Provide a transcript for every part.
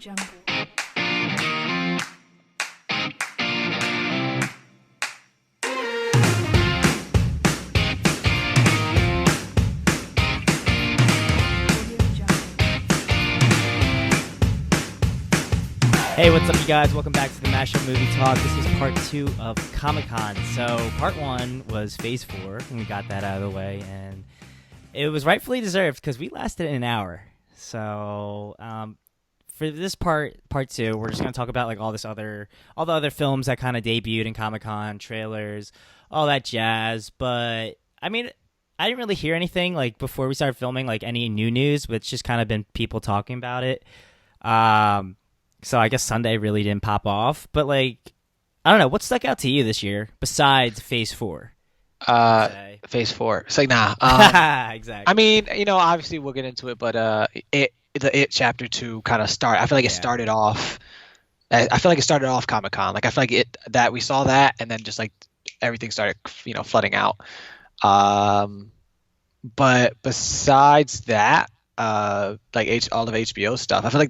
Jungle. Hey, what's up, you guys? Welcome back to the Mashup Movie Talk. This is part 2 of Comic-Con. So, part 1 was Phase 4, and we got that out of the way, and it was rightfully deserved because we lasted an hour. So, for this part 2, we're just going to talk about like all the other films that kind of debuted in Comic-Con, trailers, all that jazz. But, I mean, I didn't really hear anything like before we started filming, like any new news, but it's just kind of been people talking about it. So I guess Sunday really didn't pop off, but like, I don't know, what stuck out to you this year besides Phase 4? Phase 4. It's like, nah. Exactly. I mean, obviously we'll get into it, but the Chapter 2 kind of I feel like it started off. I feel like it started off Comic-Con. Like I feel like that we saw that, and then just like everything started, flooding out. But besides that, like all of HBO stuff, I feel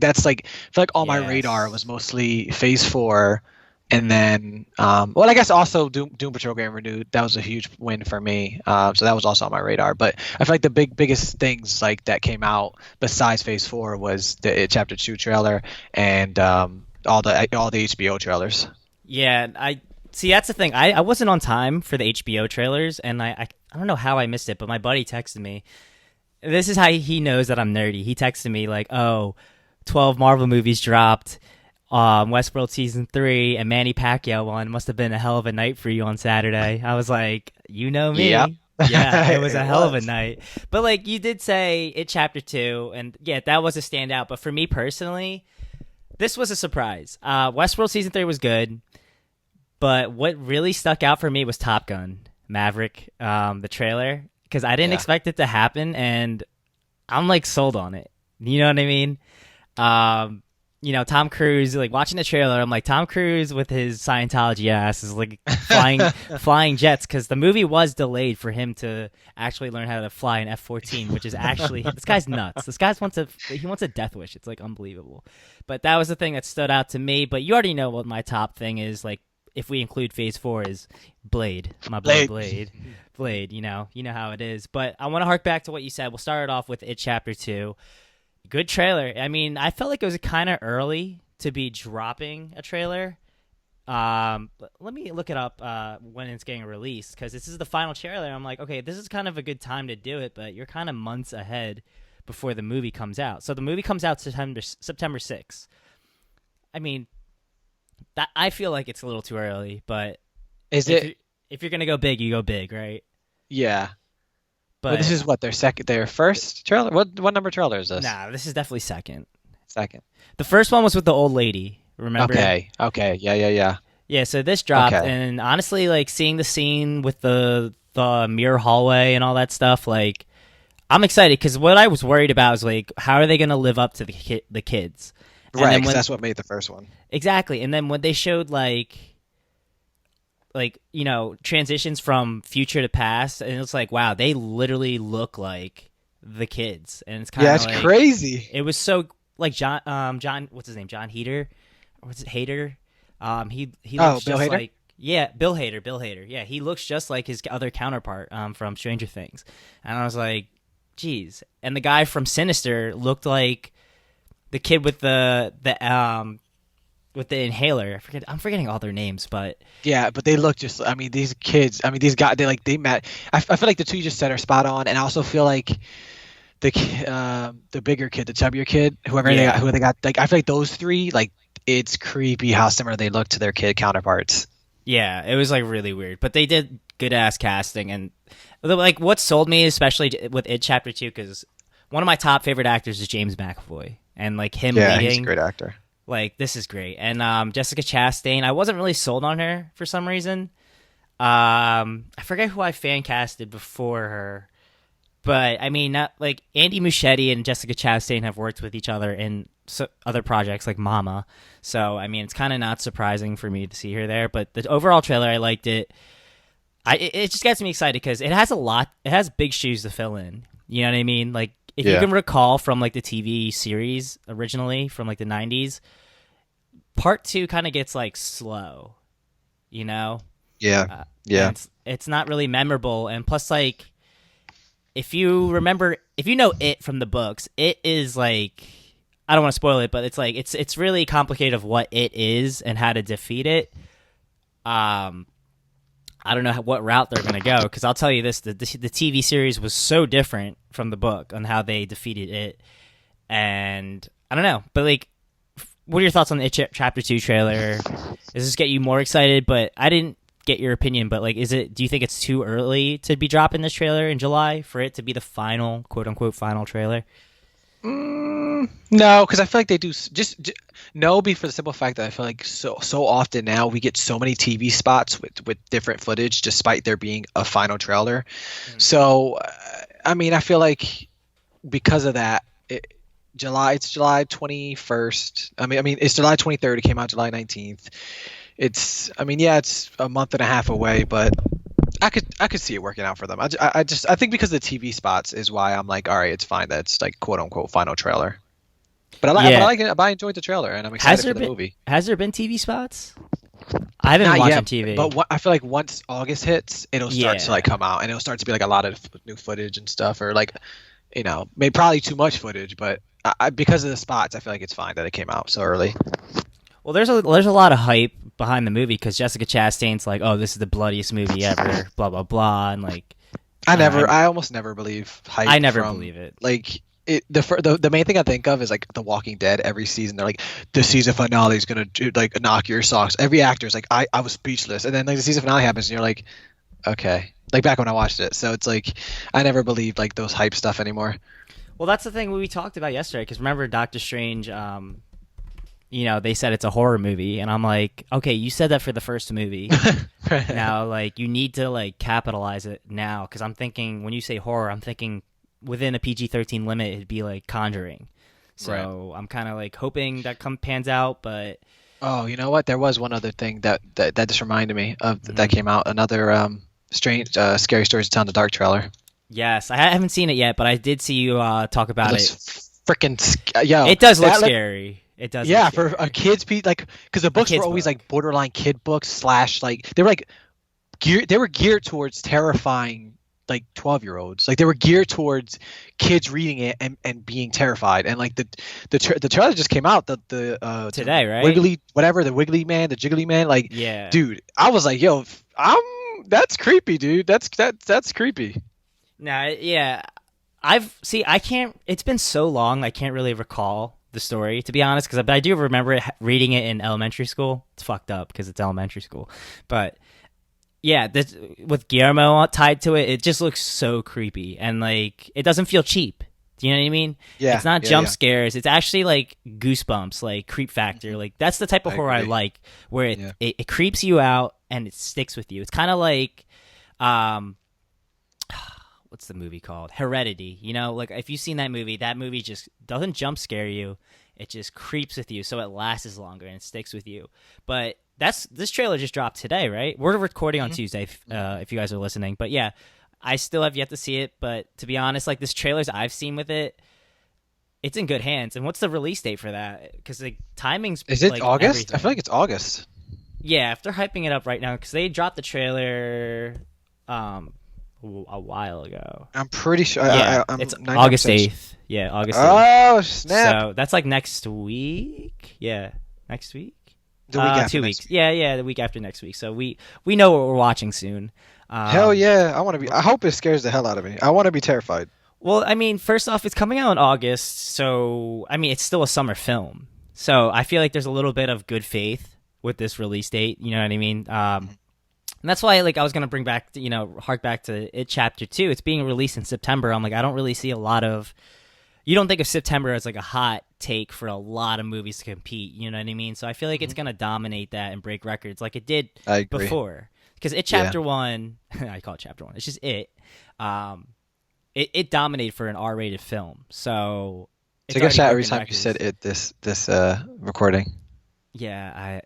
like all my radar was mostly Phase 4, and then I guess also Doom Patrol getting renewed. That was a huge win for me, so that was also on my radar. But I feel like the biggest things like that came out besides Phase 4 was the Chapter 2 trailer and all the HBO trailers. Yeah, I see. That's the thing. I wasn't on time for the HBO trailers, and I don't know how I missed it, but my buddy texted me. This is how he knows that I'm nerdy. He texted me like, 12 Marvel movies dropped, Westworld Season 3, and Manny Pacquiao won. Must have been a hell of a night for you on Saturday. I was like, you know me. Yep. Yeah, it was a hell of a night. But like you did say, it Chapter 2, and yeah, that was a standout. But for me personally, this was a surprise. Westworld Season 3 was good, but what really stuck out for me was Top Gun, Maverick, the trailer. Because I didn't expect it to happen, and I'm like sold on it. You know what I mean? Tom Cruise, like watching the trailer, I'm like, Tom Cruise with his Scientology ass is like flying jets, because the movie was delayed for him to actually learn how to fly an F-14, which is actually this guy's nuts. This guy wants a death wish. It's like unbelievable. But that was the thing that stood out to me. But you already know what my top thing is. Like if we include Phase 4 is Blade, my boy Blade, you know how it is. But I want to hark back to what you said. We'll start it off with It Chapter 2. Good trailer. I mean, I felt like it was kind of early to be dropping a trailer. Let me look it up when it's getting released, because this is the final trailer. I'm like, okay, this is kind of a good time to do it, but you're kind of months ahead before the movie comes out. So the movie comes out September 6th. I mean, that I feel like it's a little too early, but if you're gonna go big, you go big, right? Yeah. But this is what their first trailer. What number trailer is this? Nah, this is definitely second. Second. The first one was with the old lady. Remember? Okay. Yeah. Yeah. So this dropped, Okay. and honestly, like seeing the scene with the mirror hallway and all that stuff, like I'm excited, because what I was worried about was like, how are they gonna live up to the kids? Right, because that's what made the first one. Exactly. And then when they showed like transitions from future to past, and it's like, wow, they literally look like the kids, and it's kind of it's crazy. It was so like John, what's his name, John Hader, or was it Hader? He looks Bill just Hader? like Bill Hader. Yeah, he looks just like his other counterpart from Stranger Things, and I was like, geez. And the guy from Sinister looked like the kid with the inhaler. I'm forgetting all their names, but yeah, but they look just. I mean, these kids. I mean, these guys. They met. I feel like the two you just said are spot on, and I also feel like the bigger kid, the chubbier kid, who they got. Like I feel like those three. Like it's creepy how similar they look to their kid counterparts. Yeah, it was like really weird, but they did good ass casting, and like what sold me, especially with It Chapter 2, because one of my top favorite actors is James McAvoy, and like him leading. He's a great actor. Like, this is great. And Jessica Chastain, I wasn't really sold on her for some reason. I forget who I fan casted before her. But, I mean, not like Andy Muschietti and Jessica Chastain have worked with each other in other projects like Mama. So, I mean, it's kind of not surprising for me to see her there. But the overall trailer, I liked it. It just gets me excited because it has big shoes to fill in. You know what I mean? Like, if you can recall from like the TV series originally from like the 90s, part 2 kind of gets like slow, you know? Yeah. It's not really memorable. And plus, like, if you know it from the books, it is like, I don't want to spoil it, but it's like, it's really complicated of what it is and how to defeat it. I don't know what route they're going to go, because I'll tell you this, the TV series was so different from the book on how they defeated it. And I don't know, but like, what are your thoughts on the Chapter 2 trailer? Does this get you more excited? But I didn't get your opinion, but like, do you think it's too early to be dropping this trailer in July for it to be the final, quote unquote, final trailer? No, because I feel like they do no, be for the simple fact that I feel like so often now we get so many TV spots with different footage despite there being a final trailer. So I mean, I feel like because of that, it's July 21st. I mean it's July 23rd. It came out July 19th. It's a month and a half away, but I could see it working out for them. I think because of the TV spots is why I'm like, all right, it's fine that it's like quote unquote final trailer. But I like it. I enjoyed the trailer, and I'm excited for the movie. Has there been TV spots? I haven't been watching TV, but I feel like once August hits, it'll start to like come out, and it'll start to be like a lot of new footage and stuff, or like, maybe probably too much footage. But because of the spots, I feel like it's fine that it came out so early. Well, there's a lot of hype behind the movie because Jessica Chastain's like, oh, this is the bloodiest movie ever, blah blah blah, and like, I almost never believe hype. I never believe it. Like, the main thing I think of is like The Walking Dead. Every season they're like, the season finale is gonna like knock your socks. Every actor's like, I was speechless, and then like the season finale happens, and you're like, okay. Like back when I watched it, so it's like I never believed like those hype stuff anymore. Well, that's the thing we talked about yesterday. Because remember, Doctor Strange, they said it's a horror movie, and I'm like, okay, you said that for the first movie. Now, like, you need to like capitalize it now, because I'm thinking when you say horror, I'm thinking within a PG-13 limit, it'd be like Conjuring. So right. I'm kind of like hoping that pans out, but oh, you know what? There was one other thing that just reminded me of that came out. Another strange, scary stories to tell in the dark trailer. Yes, I haven't seen it yet, but I did see you talk about it. Freaking yo! It does look scary. It does. Yeah, for a kid's piece, like, because the books were always like borderline kid books / like they were like geared towards terrifying like 12-year-olds. Like they were geared towards kids reading it and being terrified. And like the trailer just came out the today, right? Wiggly the Wiggly Man, the Jiggly Man. Like, yeah, dude, I was like, yo, that's creepy, dude. That's creepy. Nah, yeah, I can't. It's been so long, I can't really recall the story, to be honest, because I do remember reading it in elementary school. It's fucked up because it's elementary school, but yeah, with Guillermo tied to it, it just looks so creepy, and like it doesn't feel cheap. Do you know what I mean? Yeah. It's not jump scares. It's actually like goosebumps, like creep factor. Like that's the type of horror I like, where it creeps you out and it sticks with you. It's kind of like, what's the movie called? Heredity. Like if you've seen that movie just doesn't jump scare you. It just creeps with you, so it lasts longer and it sticks with you. But this trailer just dropped today, right? We're recording on Tuesday, if you guys are listening. But yeah, I still have yet to see it. But to be honest, like this trailers I've seen with it, it's in good hands. And what's the release date for that? Because the timing's is it like August? Everything. I feel like it's August. Yeah, if they're hyping it up right now, because they dropped the trailer a while ago. I'm pretty sure. Yeah, it's August 8th. Yeah, August 8th. Oh, snap. So that's like next week. Yeah, next week. The week after 2 weeks. Yeah, the week after next week. So we know what we're watching soon. Hell yeah, I want to be. I hope it scares the hell out of me. I want to be terrified. Well, I mean, first off, it's coming out in August, so I mean, it's still a summer film. So I feel like there's a little bit of good faith with this release date. You know what I mean? And that's why, like, I was gonna bring back, hark back to it, Chapter 2. It's being released in September. I'm like, I don't really see a lot of. You don't think of September as like a hot take for a lot of movies to compete. You know what I mean? So I feel like it's gonna dominate that and break records like it did before. Because Chapter 1, I call it Chapter 1. It's just it. It dominated for an R-rated film. So it's take a shot every time records. You said it this recording. Yeah,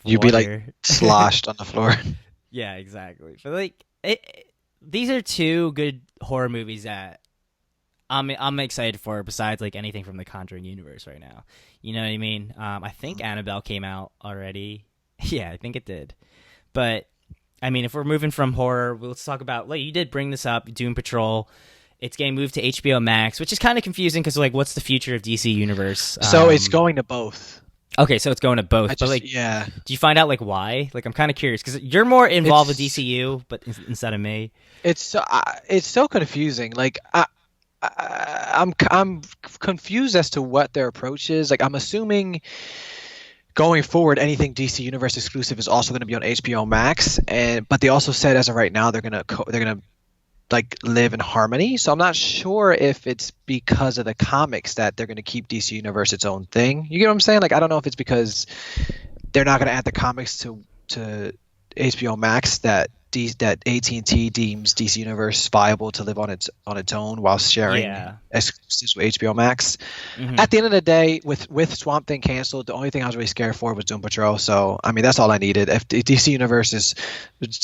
you'd be like sloshed on the floor. Yeah, exactly. But like, these are two good horror movies that I'm excited for it, besides like anything from the Conjuring universe right now. You know what I mean? I think Annabelle came out already. Yeah, I think it did. But I mean, if we're moving from horror, let's talk about, like, you did bring this up, Doom Patrol. It's getting moved to HBO Max, which is kind of confusing because, like, what's the future of DC Universe? So it's going to both. Okay, so it's going to both. But, like, yeah. do you find out, like, why? Like, I'm kind of curious because you're more involved with It's DCU, but instead of me. it's so confusing. Like I'm confused as to what their approach is. Like I'm assuming going forward, anything DC Universe exclusive is also going to be on HBO Max, but they also said as of right now they're gonna like live in harmony. So I'm not sure if it's because of the comics that they're going to keep DC Universe its own thing. You get what I'm saying? Like I don't know if it's because they're not going to add the comics to HBO Max that AT&T deems DC Universe viable to live on its own while sharing exclusives with HBO Max. Mm-hmm. At the end of the day, with Swamp Thing canceled, the only thing I was really scared for was Doom Patrol. So I mean, that's all I needed. If the DC Universe is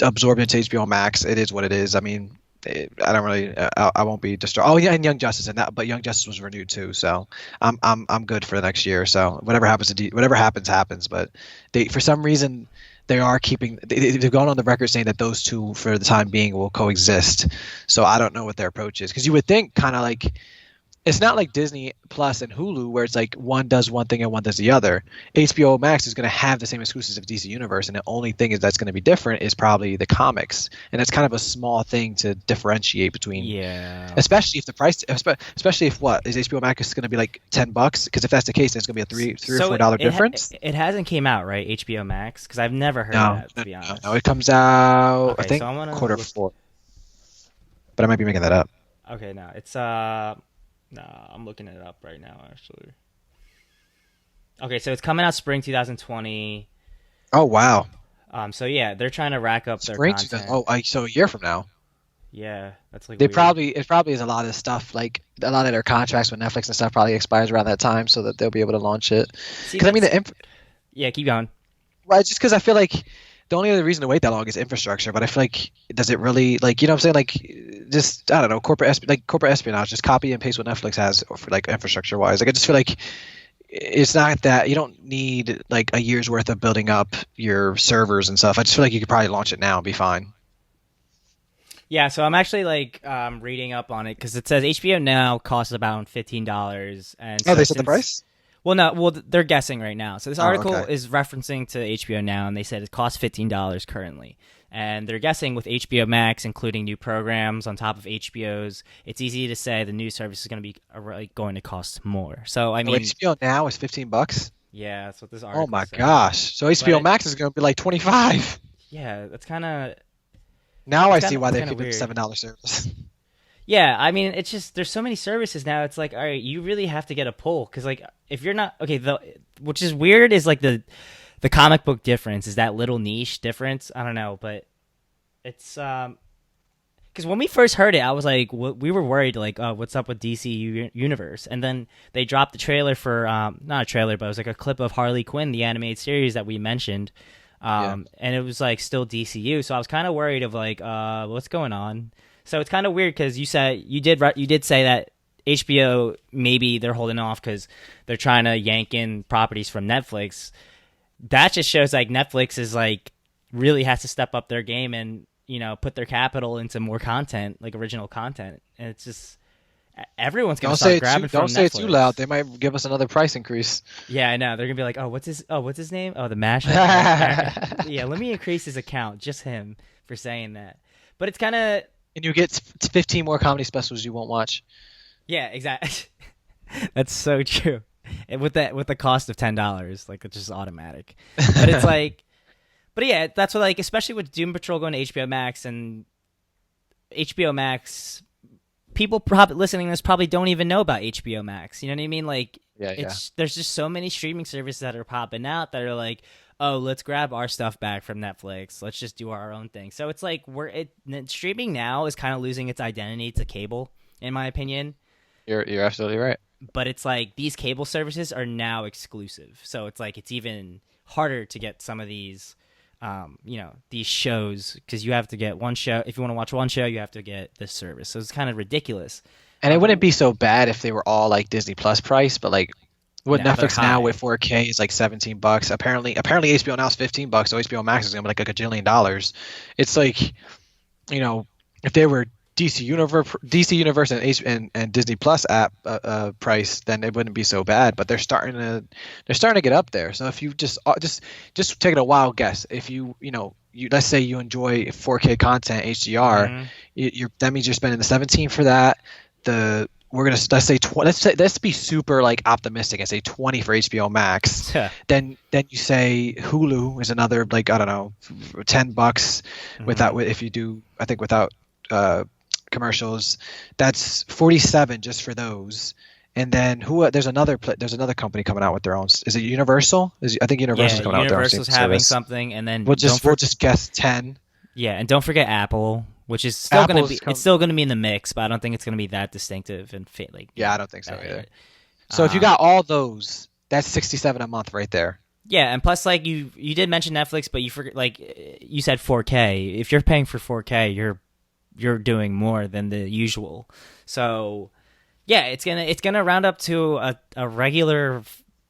absorbed into HBO Max, it is what it is. I mean, I don't really, I won't be distraught. Oh yeah, and Young Justice but Young Justice was renewed too, so I'm good for the next year. So whatever happens whatever happens. But for some reason they are keeping. They've gone on the record saying that those two for the time being will coexist. So I don't know what their approach is, because you would think kind of like. It's not like Disney Plus and Hulu where it's like one does one thing and one does the other. HBO Max is going to have the same exclusives of DC Universe, and the only thing that's going to be different is probably the comics. And it's kind of a small thing to differentiate between. Yeah. Especially if the price, especially if what is HBO Max is going to be like $10? Because if that's the case, then it's going to be a three or $4 difference. It hasn't came out, right? HBO Max, because I've never heard of that, to be honest. No, it comes out Okay, I think so Q4. But I might be making that up. Okay, no, it's No, I'm looking it up right now, actually. Okay, so it's coming out spring 2020. Oh, wow. So yeah, they're trying to rack up their Spring content. so a year from now. Yeah, that's like It weird. probably is a lot of stuff, like a lot of their contracts with Netflix and stuff probably expires around that time, so that they'll be able to launch it. See, Because I mean, yeah, keep going. right, just because I feel like the only other reason to wait that long is infrastructure. But I feel like, does it really, like, you know what I'm saying? Like, just, I don't know, corporate espionage, just copy and paste what Netflix has for like infrastructure wise. Like, I just feel like it's not that you don't need like a year's worth of building up your servers and stuff. I just feel like you could probably launch it now and be fine. Yeah, so I'm actually like reading up on it because it says HBO Now costs about $15, and so They set the price? Well, they're guessing right now. So this article okay. is referencing to HBO Now, and they said it costs $15 currently. And they're guessing with HBO Max, including new programs on top of HBO's, it's easy to say the new service is going to be going to cost more. So I mean, HBO Now is $15. Yeah, that's what this article. Oh my said. gosh! So HBO Max is going to be like 25. Yeah, that's kind of. Now I see why they keep it $7 service. Yeah, I mean, it's just there's so many services now. It's like, all right, you really have to get a pull because, like, if you're not which is weird, is like the comic book difference is that little niche difference. I don't know, but it's because when we first heard it, I was like, we were worried, like, what's up with DC Universe? And then they dropped the trailer for not a trailer, but it was like a clip of Harley Quinn, the animated series that we mentioned. And it was like still DCU, so I was kind of worried of like, what's going on? So it's kind of weird because you did say that HBO maybe they're holding off because they're trying to yank in properties from Netflix. That just shows like Netflix is like really has to step up their game and put their capital into more content, like original content. And it's just everyone's gonna start grabbing from Netflix. Don't say it too loud. They might give us another price increase. Yeah, I know. They're gonna be like, what's his name? Oh, the Mash. Yeah, let me increase his account, just him, for saying that. But it's kind of. And you get 15 more comedy specials you won't watch. Yeah, exactly. That's so true. And with the cost of $10, like, it's just automatic. But it's like, but yeah, that's what, like, especially with Doom Patrol going to HBO Max, and HBO Max, people probably listening to this probably don't even know about HBO Max. You know what I mean? Like, there's just so many streaming services that are popping out that are like, oh, let's grab our stuff back from Netflix. Let's just do our own thing. So it's like streaming now is kind of losing its identity to cable, in my opinion. You're absolutely right. But it's like these cable services are now exclusive. So it's like it's even harder to get some of these, these shows, because you have to get one show. If you want to watch one show, you have to get this service. So it's kind of ridiculous. And it wouldn't be so bad if they were all like Disney Plus price, but like with No, they're Netflix now with high. 4K is like $17. Apparently HBO now is $15, so HBO Max is gonna be like a gajillion dollars. It's like, if they were DC Universe and Disney Plus app price, then it wouldn't be so bad. But they're starting to get up there. So if you just take it a wild guess, if you let's say you enjoy 4K content HDR, Hmm. that means you're spending the 17 for that. We're gonna let's be super like optimistic and say 20 for HBO Max. Then you say Hulu is another, like, I don't know, $10 Hmm. if you do, I think, without commercials. That's 47 just for those. And then there's another company coming out with their own. Is it Universal? I think Yeah, Universal's coming out with their own Universal's streaming having service. something, and then We'll don't just we'll for just guess 10. yeah, and don't forget Apple, which is still gonna Apple's be it's come. still gonna be in the mix, but I don't think it's gonna be that distinctive and fit like Yeah, I don't think so that either. hit. So if you got all those, that's 67 a month right there. Yeah, and plus, like you did mention Netflix, but you forget, like you said 4K. If you're paying for 4K, you're doing more than the usual. So yeah, it's gonna round up to a regular,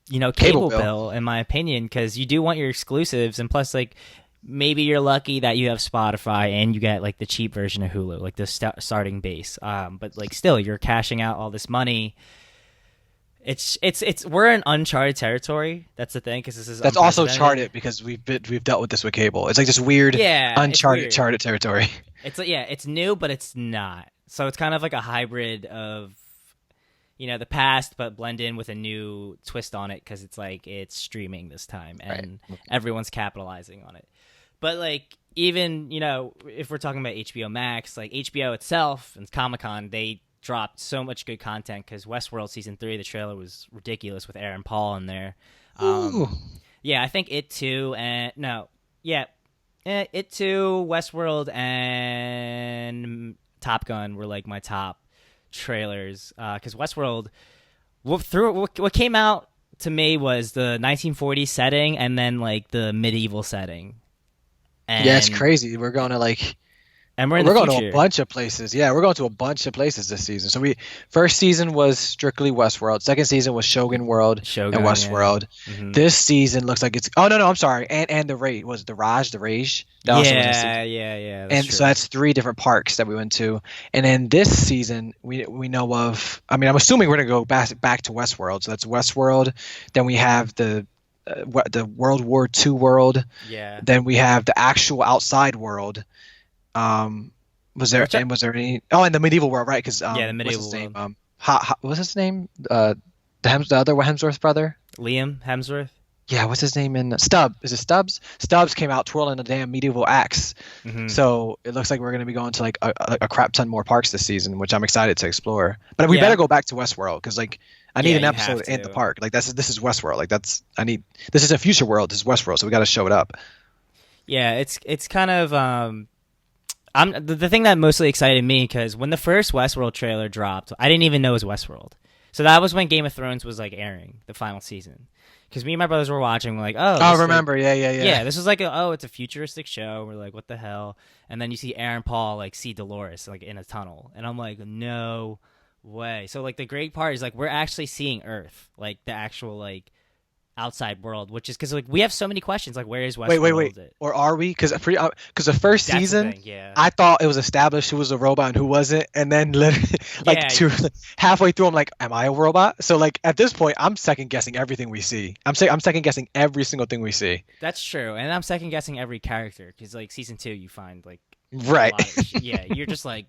Cable cable bill. bill, in my opinion, because you do want your exclusives, and plus, like, maybe you're lucky that you have Spotify and you get like the cheap version of Hulu, like the starting base. But like still, you're cashing out all this money. It's we're in uncharted territory. That's the thing, because this is That's also unprecedented. charted because we've dealt with this with cable. It's like this weird, Yeah, it's uncharted weird. charted territory. It's like, yeah, it's new, but it's not. So it's kind of like a hybrid of the past, but blend in with a new twist on it, because it's like it's streaming this time, Right. and everyone's capitalizing on it. But like, even if we're talking about HBO Max, like HBO itself and Comic Con, they dropped so much good content, because Westworld season 3, the trailer was ridiculous with Aaron Paul in there. Ooh. Yeah, I think it too, and no, yeah, it too, Westworld and Top Gun were like my top trailers, because Westworld, what came out to me was the 1940s setting, and then like the medieval setting, Yeah, it's and crazy. we're in the We're going to a future. bunch of places. Yeah, we're going to a bunch of places this season. So first season was strictly Westworld. Second season was Shogun World and Shogun, yeah. Westworld. Hmm. This season looks like it's. Oh no, I'm sorry. And the Rage was it the Rage. That also was a Yeah, season. yeah, yeah, that's And so true. that's three different parks that we went to. And then this season we know of. I mean, I'm assuming we're gonna go back to Westworld. So that's Westworld. Then we have the World War II world. Yeah. Then we have the actual outside world. Um, Which was there any? Oh, and the medieval world, right? Because Yeah, the what's medieval his name? world. What's his name? The other Hemsworth brother. Liam Hemsworth. Yeah, what's his name in Stubbs? Is it Stubbs? Stubbs came out twirling a damn medieval axe. Hmm. So it looks like we're gonna be going to like a crap ton more parks this season, which I'm excited to explore. But we better Yeah, go back to Westworld because like I need yeah, an you have episode in the to. park. Like this is Westworld. Like this is a future world. This is Westworld, so we got to show it up. Yeah, it's kind of the thing that mostly excited me, because when the first Westworld trailer dropped, I didn't even know it was Westworld. So that was when Game of Thrones was like airing the final season. Because me and my brothers were watching, we're like, oh, Oh, this is like, remember? Yeah, yeah, yeah. yeah, this is like it's a futuristic show. We're like, what the hell? And then you see Aaron Paul like see Dolores like in a tunnel, and I'm like, no way. So like the great part is like we're actually seeing Earth, like the actual like outside world, which is because like we have so many questions, like where is Wait. Westworld? Or are we? Because the first That's the season, thing, yeah. I thought it was established who was a robot and who wasn't, and then literally, like Yeah, halfway through, I'm like, am I a robot? So like at this point, I'm second guessing everything we see. I'm second guessing every single thing we see. that's true. And I'm second guessing every character, because like season 2, you find like a Right. lot of yeah, you're just like,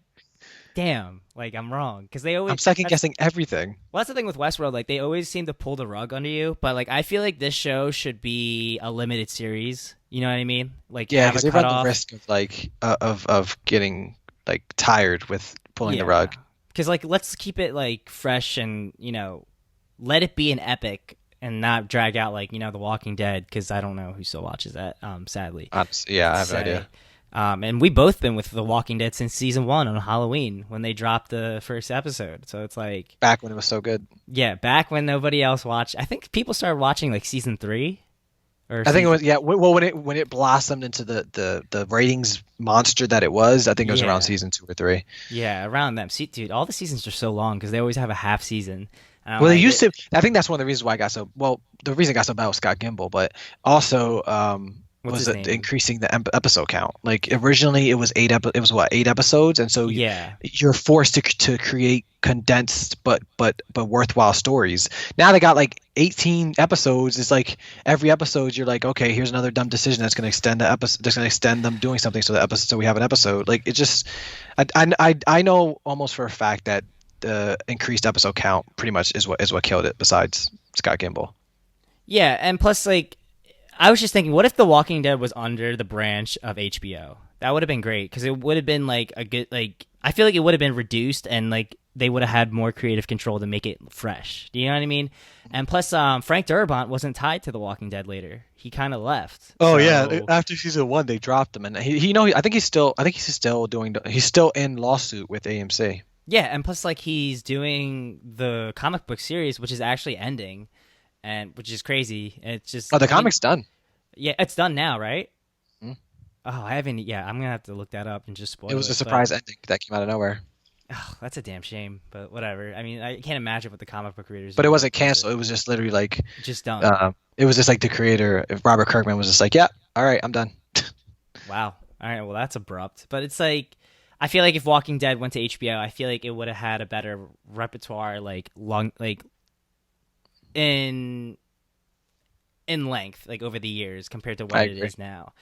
damn, like I'm wrong, because they always I'm second that's guessing everything. well, that's the thing with Westworld. Like they always seem to pull the rug under you, but like I feel like this show should be a limited series. You know what I mean? Like Yeah, have a because they run the cutoff. risk of like of getting like tired with pulling the Yeah, rug. because like let's keep it like fresh, and let it be an epic, and not drag out like The Walking Dead, because I don't know who still watches that. Sadly, Yeah, I to have no say. idea. And we both been with The Walking Dead since season 1 on Halloween when they dropped the first episode. So it's like, Back when it was so good. yeah, back when nobody else watched. I think people started watching like season 3 or I think it season. was, yeah. Well, when it blossomed into the ratings monster that it was, I think it was around Yeah, season 2 or 3. yeah, around them. See, dude, all the seasons are so long because they always have a half season. And I'm Well, they like, used to. I think that's one of the reasons why I got so well. The reason I got so bad was Scott Gimble, but also what's was his it name? increasing the episode count. Like originally, it was it was what, 8 episodes, and so Yeah, you're forced to create condensed but worthwhile stories. Now they got like 18 episodes. It's like every episode you're like, okay, here's another dumb decision that's going to extend the episode. That's going to extend them doing something so the episode so we have an episode. Like it just, I know almost for a fact that the increased episode count pretty much is what killed it. Besides Scott Gimble. yeah, and plus, like, I was just thinking, what if The Walking Dead was under the branch of HBO? That would have been great because it would have been like a good, like, I feel like it would have been reduced and like they would have had more creative control to make it fresh. Do you know what I mean? And plus, Frank Darabont wasn't tied to The Walking Dead later. He kind of left. Oh yeah, So after season 1 they dropped him, and he you know I think he's still doing he's still in lawsuit with AMC. yeah, and plus, like, he's doing the comic book series, which is actually ending, and which is crazy. And it's just, Oh, the I mean, comic's done. yeah, it's done now, right? Hmm. Oh, I haven't. Yeah, I'm gonna have to look that up and just It spoil was a it. But surprise ending that came out of nowhere. oh, that's a damn shame. But whatever. I mean, I can't imagine what the comic book creators But it are wasn't going through. canceled. It was just literally like Just done. it was just like the creator, if Robert Kirkman was just like, yeah, all right, I'm done. Wow. All right. Well, that's abrupt. But it's like, I feel like if Walking Dead went to HBO, I feel like it would have had a better repertoire, like long, like in length, like over the years compared to I what it agree. is now.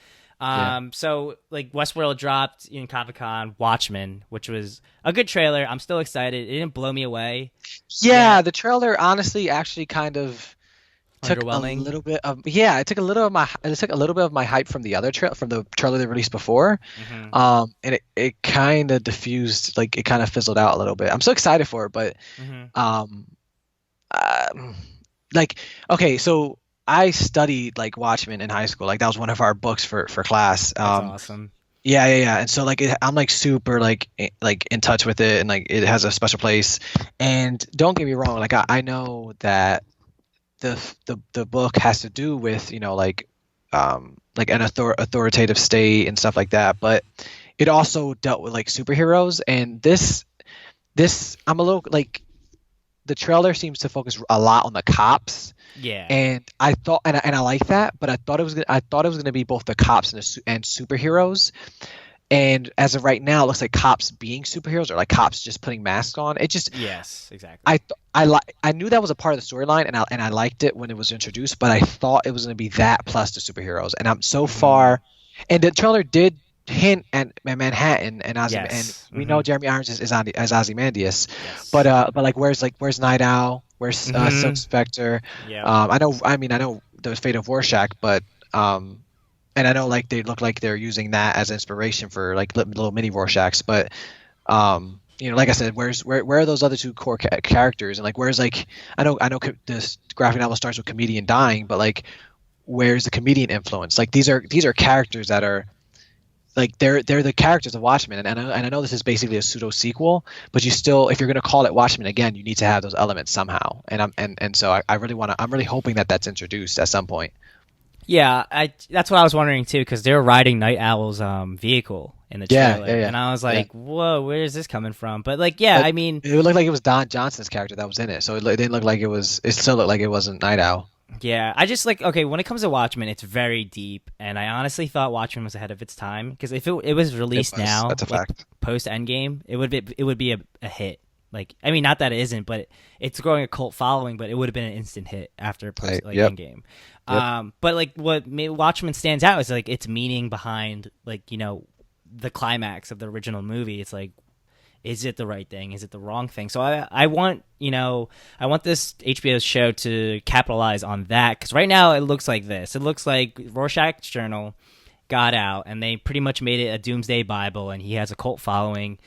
Yeah. So like Westworld dropped in Comic Con, Watchmen, which was a good trailer. I'm still excited. It didn't blow me away Yeah, yet. the trailer honestly actually kind of took a Underwhelming. little bit of, yeah, it took a little bit of my hype from from the trailer they released before. Hmm. And it kind of diffused, like it kind of fizzled out a little bit. I'm so excited for it, but Hmm. um um, like, okay, so I studied like Watchmen in high school. Like that was one of our books for class. That's awesome. Yeah. And so like I'm like super like in touch with it, and like it has a special place. And don't get me wrong, like I know that the book has to do with, like an authoritative state and stuff like that, but it also dealt with like superheroes. And this I'm a little like, the trailer seems to focus a lot on the cops, Yeah. and I thought, and I like that, but I thought it was gonna be both the cops and superheroes. And as of right now, it looks like cops being superheroes, or like cops just putting masks on. It just, Yes. Exactly. I knew that was a part of the storyline, and I liked it when it was introduced, but I thought it was gonna be that plus the superheroes. And I'm so Hmm. far, and the trailer did hint at Manhattan and and Yes. we Hmm. know Jeremy Irons is on as Ozymandias, Yes. but where's Night Owl? Where's Silk Hmm. Spectre? Yep. I know there was Fate of Rorschach, but and I know like they look like they're using that as inspiration for like little mini Rorschachs, but like I said, where are those other two core characters? And like where's like, I know this graphic novel starts with comedian dying, but like where's the comedian influence? Like these are characters that are like, they're the characters of Watchmen, and I know this is basically a pseudo sequel, but you still, if you're going to call it Watchmen again, you need to have those elements somehow. And so I really want to, I'm really hoping that that's introduced at some point. Yeah, I that's what I was wondering too because they were riding Night Owl's vehicle in the Yeah, trailer, yeah, yeah, and I was yeah. like, "Whoa, where is this coming from?" But like, yeah, But I mean, it looked like it was Don Johnson's character that was in it, so it didn't look like it was. It still looked like it wasn't Night Owl. yeah, I just like okay. When it comes to Watchmen, it's very deep, and I honestly thought Watchmen was ahead of its time because if it was It released was. now, That's a like fact. post Endgame, it would be a hit. Like, I mean, not that it isn't, but it's growing a cult following. But it would have been an instant hit after post like Yep. Endgame. Yep. But like what made Watchmen stands out is like its meaning behind like the climax of the original movie. It's like, is it the right thing? Is it the wrong thing? So I want I want this HBO show to capitalize on that because right now it looks like this. It looks like Rorschach's journal got out and they pretty much made it a doomsday Bible and he has a cult following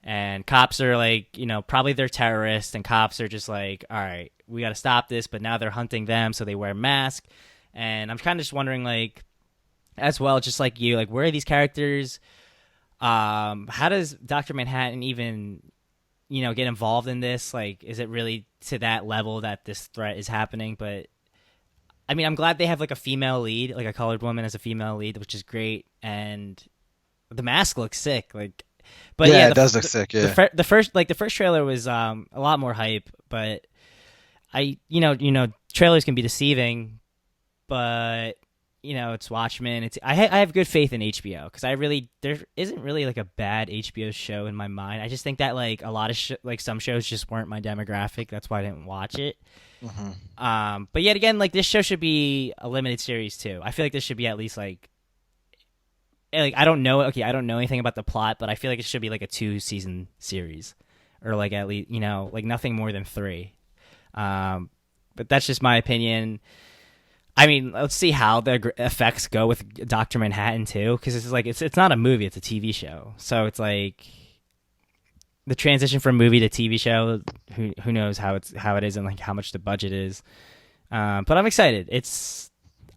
and cops are like probably they're terrorists and cops are just like all right we got to stop this but now they're hunting them so they wear masks and I'm kind of just wondering like as well just like you like where are these characters how does Dr. Manhattan even get involved in this like is it really to that level that this threat is happening but I mean, I'm glad they have like a female lead, like a colored woman as a female lead, which is great. And the mask looks sick. Like, but Yeah, yeah, it does look sick. Yeah. the first trailer was a lot more hype. But trailers can be deceiving. But it's Watchmen. I have good faith in HBO because there isn't really like a bad HBO show in my mind. I just think that like a lot of like some shows just weren't my demographic. That's why I didn't watch it. But yet again, like this show should be a limited series too. I feel like this should be at least like I don't know. Okay, I don't know anything about the plot, but I feel like it should be like a 2-season series, or like at least like nothing more than 3. But that's just my opinion. I mean, let's see how the effects go with Dr. Manhattan too, because it's not a movie; it's a TV show. So it's like the transition from movie to TV show. Who knows how it is and like how much the budget is. But I'm excited.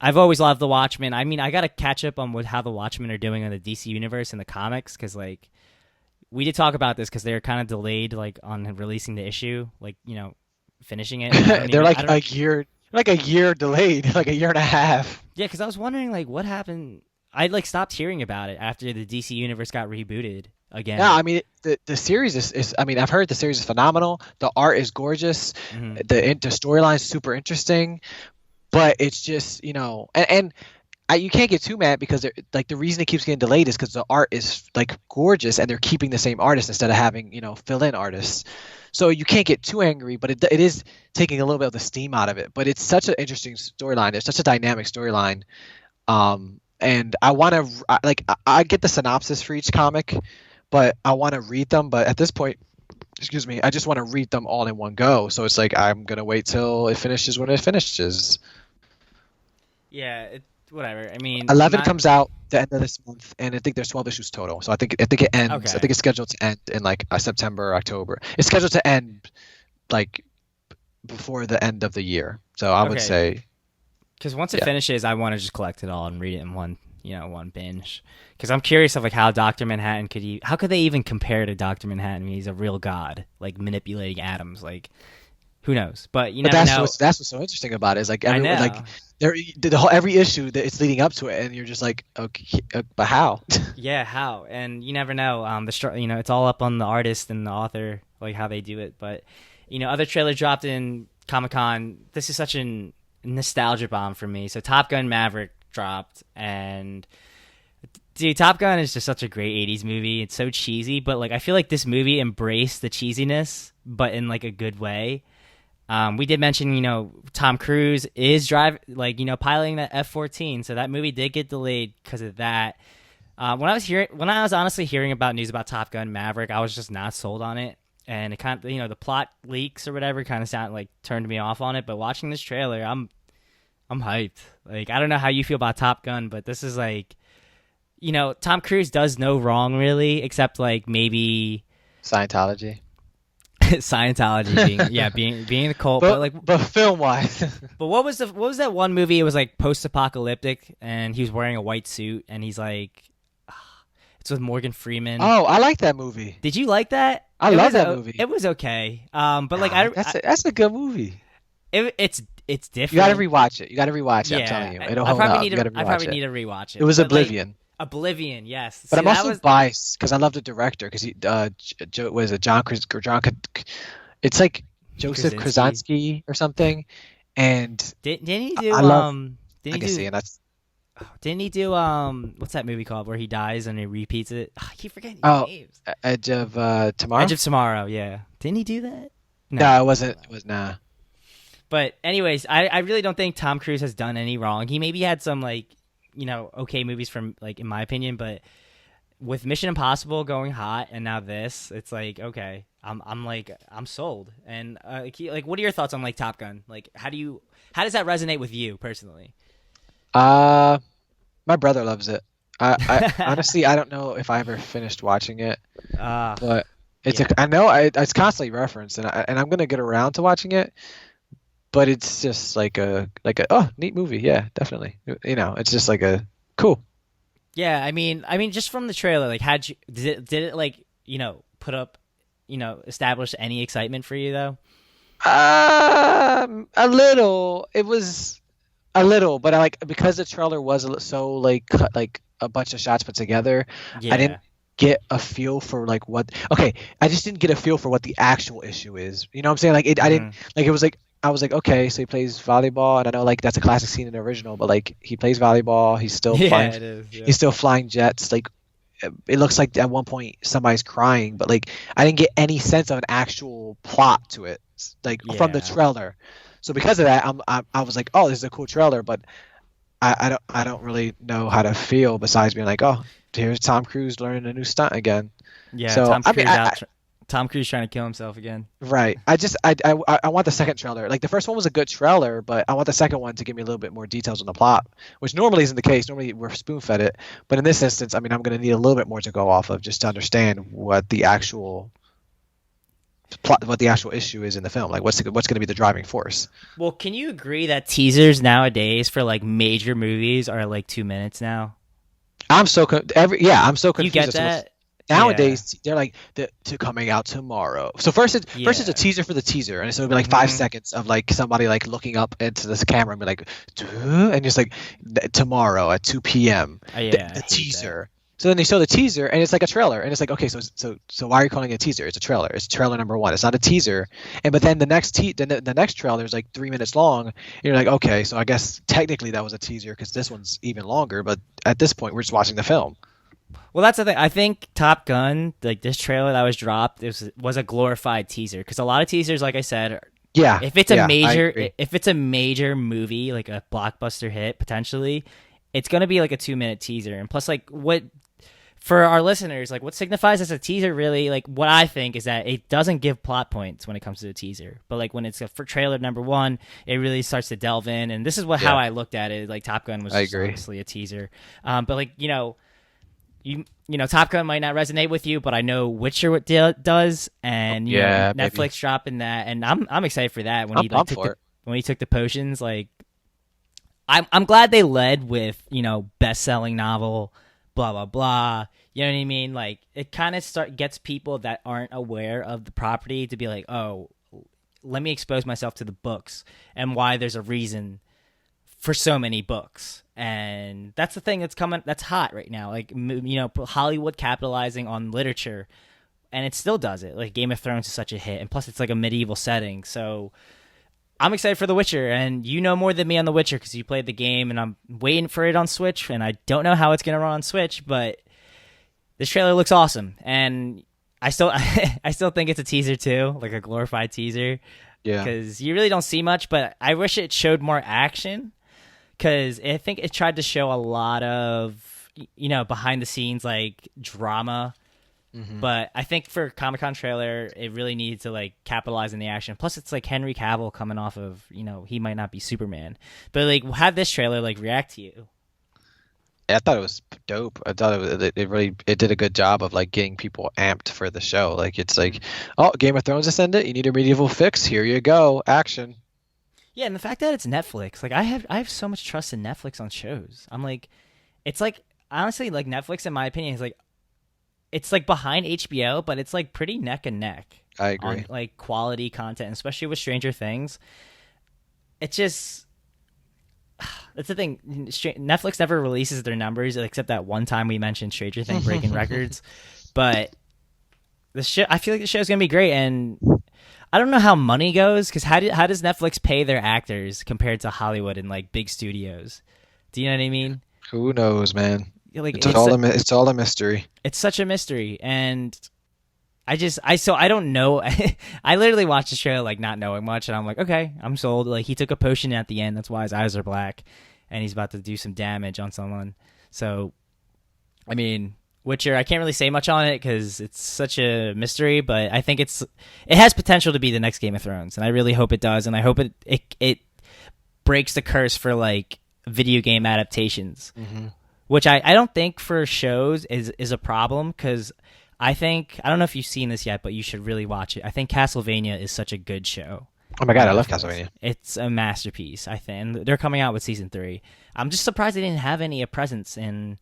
I've always loved the Watchmen. I mean, I gotta catch up on how the Watchmen are doing on the DC universe and the comics, because like we did talk about this because they're kind of delayed like on releasing the issue, like finishing it. They're like a year. Like a year delayed, like a year and a half. Yeah, because I was wondering, like, what happened. I like stopped hearing about it after the DC universe got rebooted again. Yeah, I mean, the series is. I mean, I've heard the series is phenomenal. The art is gorgeous. The storyline is super interesting, but it's just you can't get too mad because like the reason it keeps getting delayed is because the art is like gorgeous and they're keeping the same artist instead of having fill-in artists. So you can't get too angry, but it is taking a little bit of the steam out of it. But it's such an interesting storyline. It's such a dynamic storyline. And I want to I get the synopsis for each comic, but I want to read them. But at this point, excuse me, I just want to read them all in one go. So it's like I'm gonna wait till it finishes when it finishes. Yeah, whatever. I mean, 11 comes out the end of this month, and I think there's 12 issues total. So I think it ends. Okay. I think it's scheduled to end in like September or October. It's scheduled to end like before the end of the year. So I would say, because once it finishes, I want to just collect it all and read it in one binge. Because I'm curious of like how Dr. Manhattan how could they even compare to Dr. Manhattan? I mean, he's a real god, like manipulating atoms, like. Who knows? But that's what's so interesting about it is like every issue that it's leading up to it, and you're just like, okay, but how? Yeah, how? And you never know. It's all up on the artist and the author, like how they do it. But other trailer dropped in Comic-Con. This is such a nostalgia bomb for me. So Top Gun Maverick dropped, and dude, Top Gun is just such a great 80s movie. It's so cheesy, but like I feel like this movie embraced the cheesiness, but in like a good way. We did mention, Tom Cruise is piloting that F-14, so that movie did get delayed because of that. When I was honestly hearing about news about Top Gun Maverick, I was just not sold on it, and it kind of, the plot leaks or whatever kind of turned me off on it. But watching this trailer, I'm hyped. Like I don't know how you feel about Top Gun, but this is like, Tom Cruise does no wrong really, except like maybe Scientology. Scientology being a cult, but film wise. But what was that one movie? It was like post-apocalyptic, and he was wearing a white suit, and he's like, it's with Morgan Freeman. Oh, I like that movie. Did you like that? I love that movie. It was okay. But like that's a good movie. It's different. You got to rewatch it. Yeah, I'm telling you, I probably need to rewatch it. It was Oblivion. Oblivion, yes. But I'm also biased because I love the director because he, was it John? It's like Joseph Krasinski or something, and didn't he do? Didn't he do? What's that movie called where he dies and he repeats it? I keep forgetting names. Edge of Tomorrow. Edge of Tomorrow, yeah. Didn't he do that? No, it wasn't. It was nah. But anyways, I really don't think Tom Cruise has done any wrong. He maybe had some okay movies from in my opinion, but with Mission Impossible going hot and now this, it's like okay, I'm sold. And what are your thoughts on Top Gun? Like how does that resonate with you personally? My brother loves it. I honestly I don't know if I ever finished watching it, but I know it's constantly referenced, and I'm gonna get around to watching it. But it's just like a neat movie, yeah, definitely. It's just like a cool. Yeah, I mean, just from the trailer, like, did it put up, establish any excitement for you though? A little. It was a little, but I like because the trailer was so like cut, like a bunch of shots put together. I didn't Yeah. get a feel for like what. Okay, I just didn't get a feel for what the actual issue is. You know what I'm saying? Like I didn't Mhm. like it was like I was like, okay, so he plays volleyball, and I know like that's a classic scene in the original, but like he plays volleyball, Yeah, it is. Yeah. he's still flying jets. Like it looks like at one point somebody's crying, but like I didn't get any sense of an actual plot to it, like from the Yeah. trailer. So because of that, I was like, oh, this is a cool trailer, but I don't really know how to feel besides being like, oh, here's Tom Cruise learning a new stunt again. Yeah, So I mean, Tom Cruise trying to kill himself again. right. I want the second trailer. Like the first one was a good trailer, but I want the second one to give me a little bit more details on the plot, which normally isn't the case. Normally we're spoon fed it, but in this instance, I mean, I'm going to need a little bit more to go off of just to understand what the actual plot, what the actual issue is in the film. Like what's going to be the driving force. Well, can you agree that teasers nowadays for like major movies are like 2 minutes now? I'm so You confused get as to what's that? Yeah. nowadays they're like to coming out tomorrow. So first it's a Yeah. teaser for the teaser, and so it'll be like five Hmm. seconds of like somebody like looking up into this camera and be like, "Duh," and just like tomorrow at 2 p.m. Yeah, The I hate that. teaser. So then they show the teaser, and it's like a trailer, and it's like, okay, so why are you calling it a teaser? It's a trailer. It's trailer number one. It's not a teaser. And but then the next trailer is like 3 minutes long. And you're like, okay, so I guess technically that was a teaser because this one's even longer. But at this point, we're just watching the film. Well, that's the thing. I think Top Gun, like this trailer that was dropped, was a glorified teaser because a lot of teasers, like I said, Yeah, I agree. if it's a major movie like a blockbuster hit potentially, it's gonna be like a 2 minute teaser. And plus, like what for our listeners, like what signifies as a teaser really, like what I think is that it doesn't give plot points when it comes to the teaser, but like when it's for trailer number one, it really starts to delve in. And this is how Yeah, I looked at it. Like Top Gun was I just agree. obviously a teaser, but like Top Gun might not resonate with you, but I know Witcher does, and Yeah, maybe. Netflix dropping that, and I'm excited for that when I'm he like pumped took for the it. when he took the potions. Like I'm glad they led with best selling novel, blah blah blah. You know what I mean? Like it kind of gets people that aren't aware of the property to be like, oh, let me expose myself to the books and why there's a reason for so many books. And that's the thing that's hot right now. Like Hollywood capitalizing on literature, and it still does it. Like Game of Thrones is such a hit, and plus it's like a medieval setting. So I'm excited for The Witcher, and you know more than me on The Witcher because you played the game, and I'm waiting for it on Switch, and I don't know how it's gonna run on Switch, but this trailer looks awesome, and I still I still think it's a teaser too, like a glorified teaser, Yeah. because you really don't see much. But I wish it showed more action because I think it tried to show a lot of behind the scenes like drama. Hmm. But I think for Comic Con trailer, it really needed to like capitalize on the action. Plus, it's like Henry Cavill coming off of he might not be Superman, but like have this trailer like react to you. I thought it was dope. I thought it did a good job of like getting people amped for the show. Like it's like, oh, Game of Thrones Ascendant, you need a medieval fix. Here you go, action. Yeah, and the fact that it's Netflix, like I have so much trust in Netflix on shows. I'm like, it's like honestly like Netflix in my opinion is like it's like behind HBO, but it's like pretty neck and neck I on agree. like quality content, especially with Stranger Things. It just that's the thing. Netflix never releases their numbers except that one time we mentioned Stranger Things breaking records. But the show, I feel like the show's gonna be great, and I don't know how money goes because how does Netflix pay their actors compared to Hollywood and like big studios? Do you know what I mean? Who knows, man? Like It's all a mystery. it's such a mystery, and I don't know. I literally watched the show like not knowing much, and I'm like, okay, I'm sold. Like he took a potion at the end, that's why his eyes are black, and he's about to do some damage on someone. So, I mean, Witcher, I can't really say much on it because it's such a mystery, but I think it has potential to be the next Game of Thrones, and I really hope it does, and I hope it breaks the curse for like video game adaptations, Hmm. which I don't think for shows is a problem because I don't know if you've seen this yet, but you should really watch it. I think Castlevania is such a good show Oh my on god, I love Netflix. Castlevania. It's a masterpiece, I think. And they're coming out with season 3. I'm just surprised they didn't have any presence in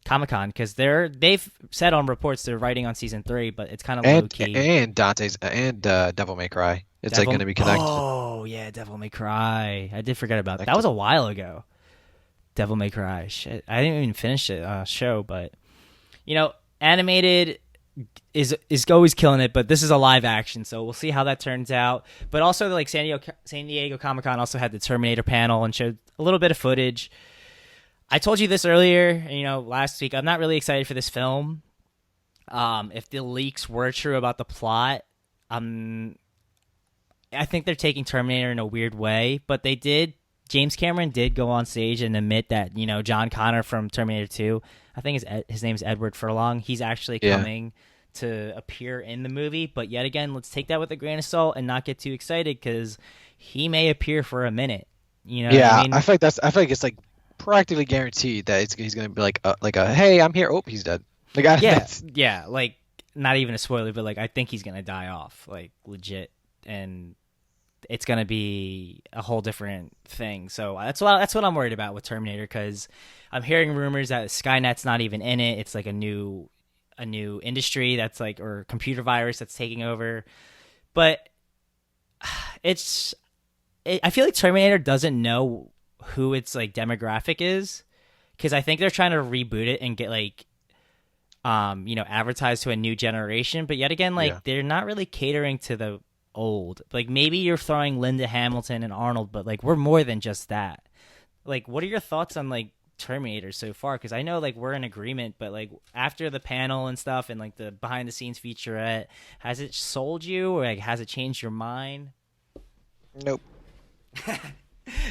Comic-Con, because they've said on reports they're writing on season 3, but it's kind of low And key. Dante's and Devil May Cry. It's like Devil, going to be connected. oh yeah, Devil May Cry. I did forget about that. That Connected. was a while ago. Devil May Cry. Shit, I didn't even finish the show, but animated is always killing it. But this is a live action, so we'll see how that turns out. But also, like San Diego Comic-Con also had the Terminator panel and showed a little bit of footage. I told you this earlier, last week. I'm not really excited for this film. If the leaks were true about the plot, I think they're taking Terminator in a weird way, but James Cameron did go on stage and admit that, John Connor from Terminator 2, I think his name is Edward Furlong, he's actually coming to appear in the movie. But yet again, let's take that with a grain of salt and not get too excited, because he may appear for a minute. You know what I mean? I feel like it's like practically guaranteed that he's going to be like a hey, I'm here. Oh, he's dead. Like yeah, like not even a spoiler, but like I think he's going to die off, like legit, and it's going to be a whole different thing. So that's what I'm worried about with Terminator, because I'm hearing rumors that Skynet's not even in it. It's like a new industry that's like, or computer virus that's taking over. But I feel like Terminator doesn't know who its like demographic is, because I think they're trying to reboot it and get like advertised to a new generation. But yet again, like they're not really catering to the old. Like maybe you're throwing Linda Hamilton and Arnold, but like we're more than just that. Like, what are your thoughts on like Terminator so far? Because I know like we're in agreement, but like after the panel and stuff and like the behind the scenes featurette, has it sold you, or like has it changed your mind? Nope.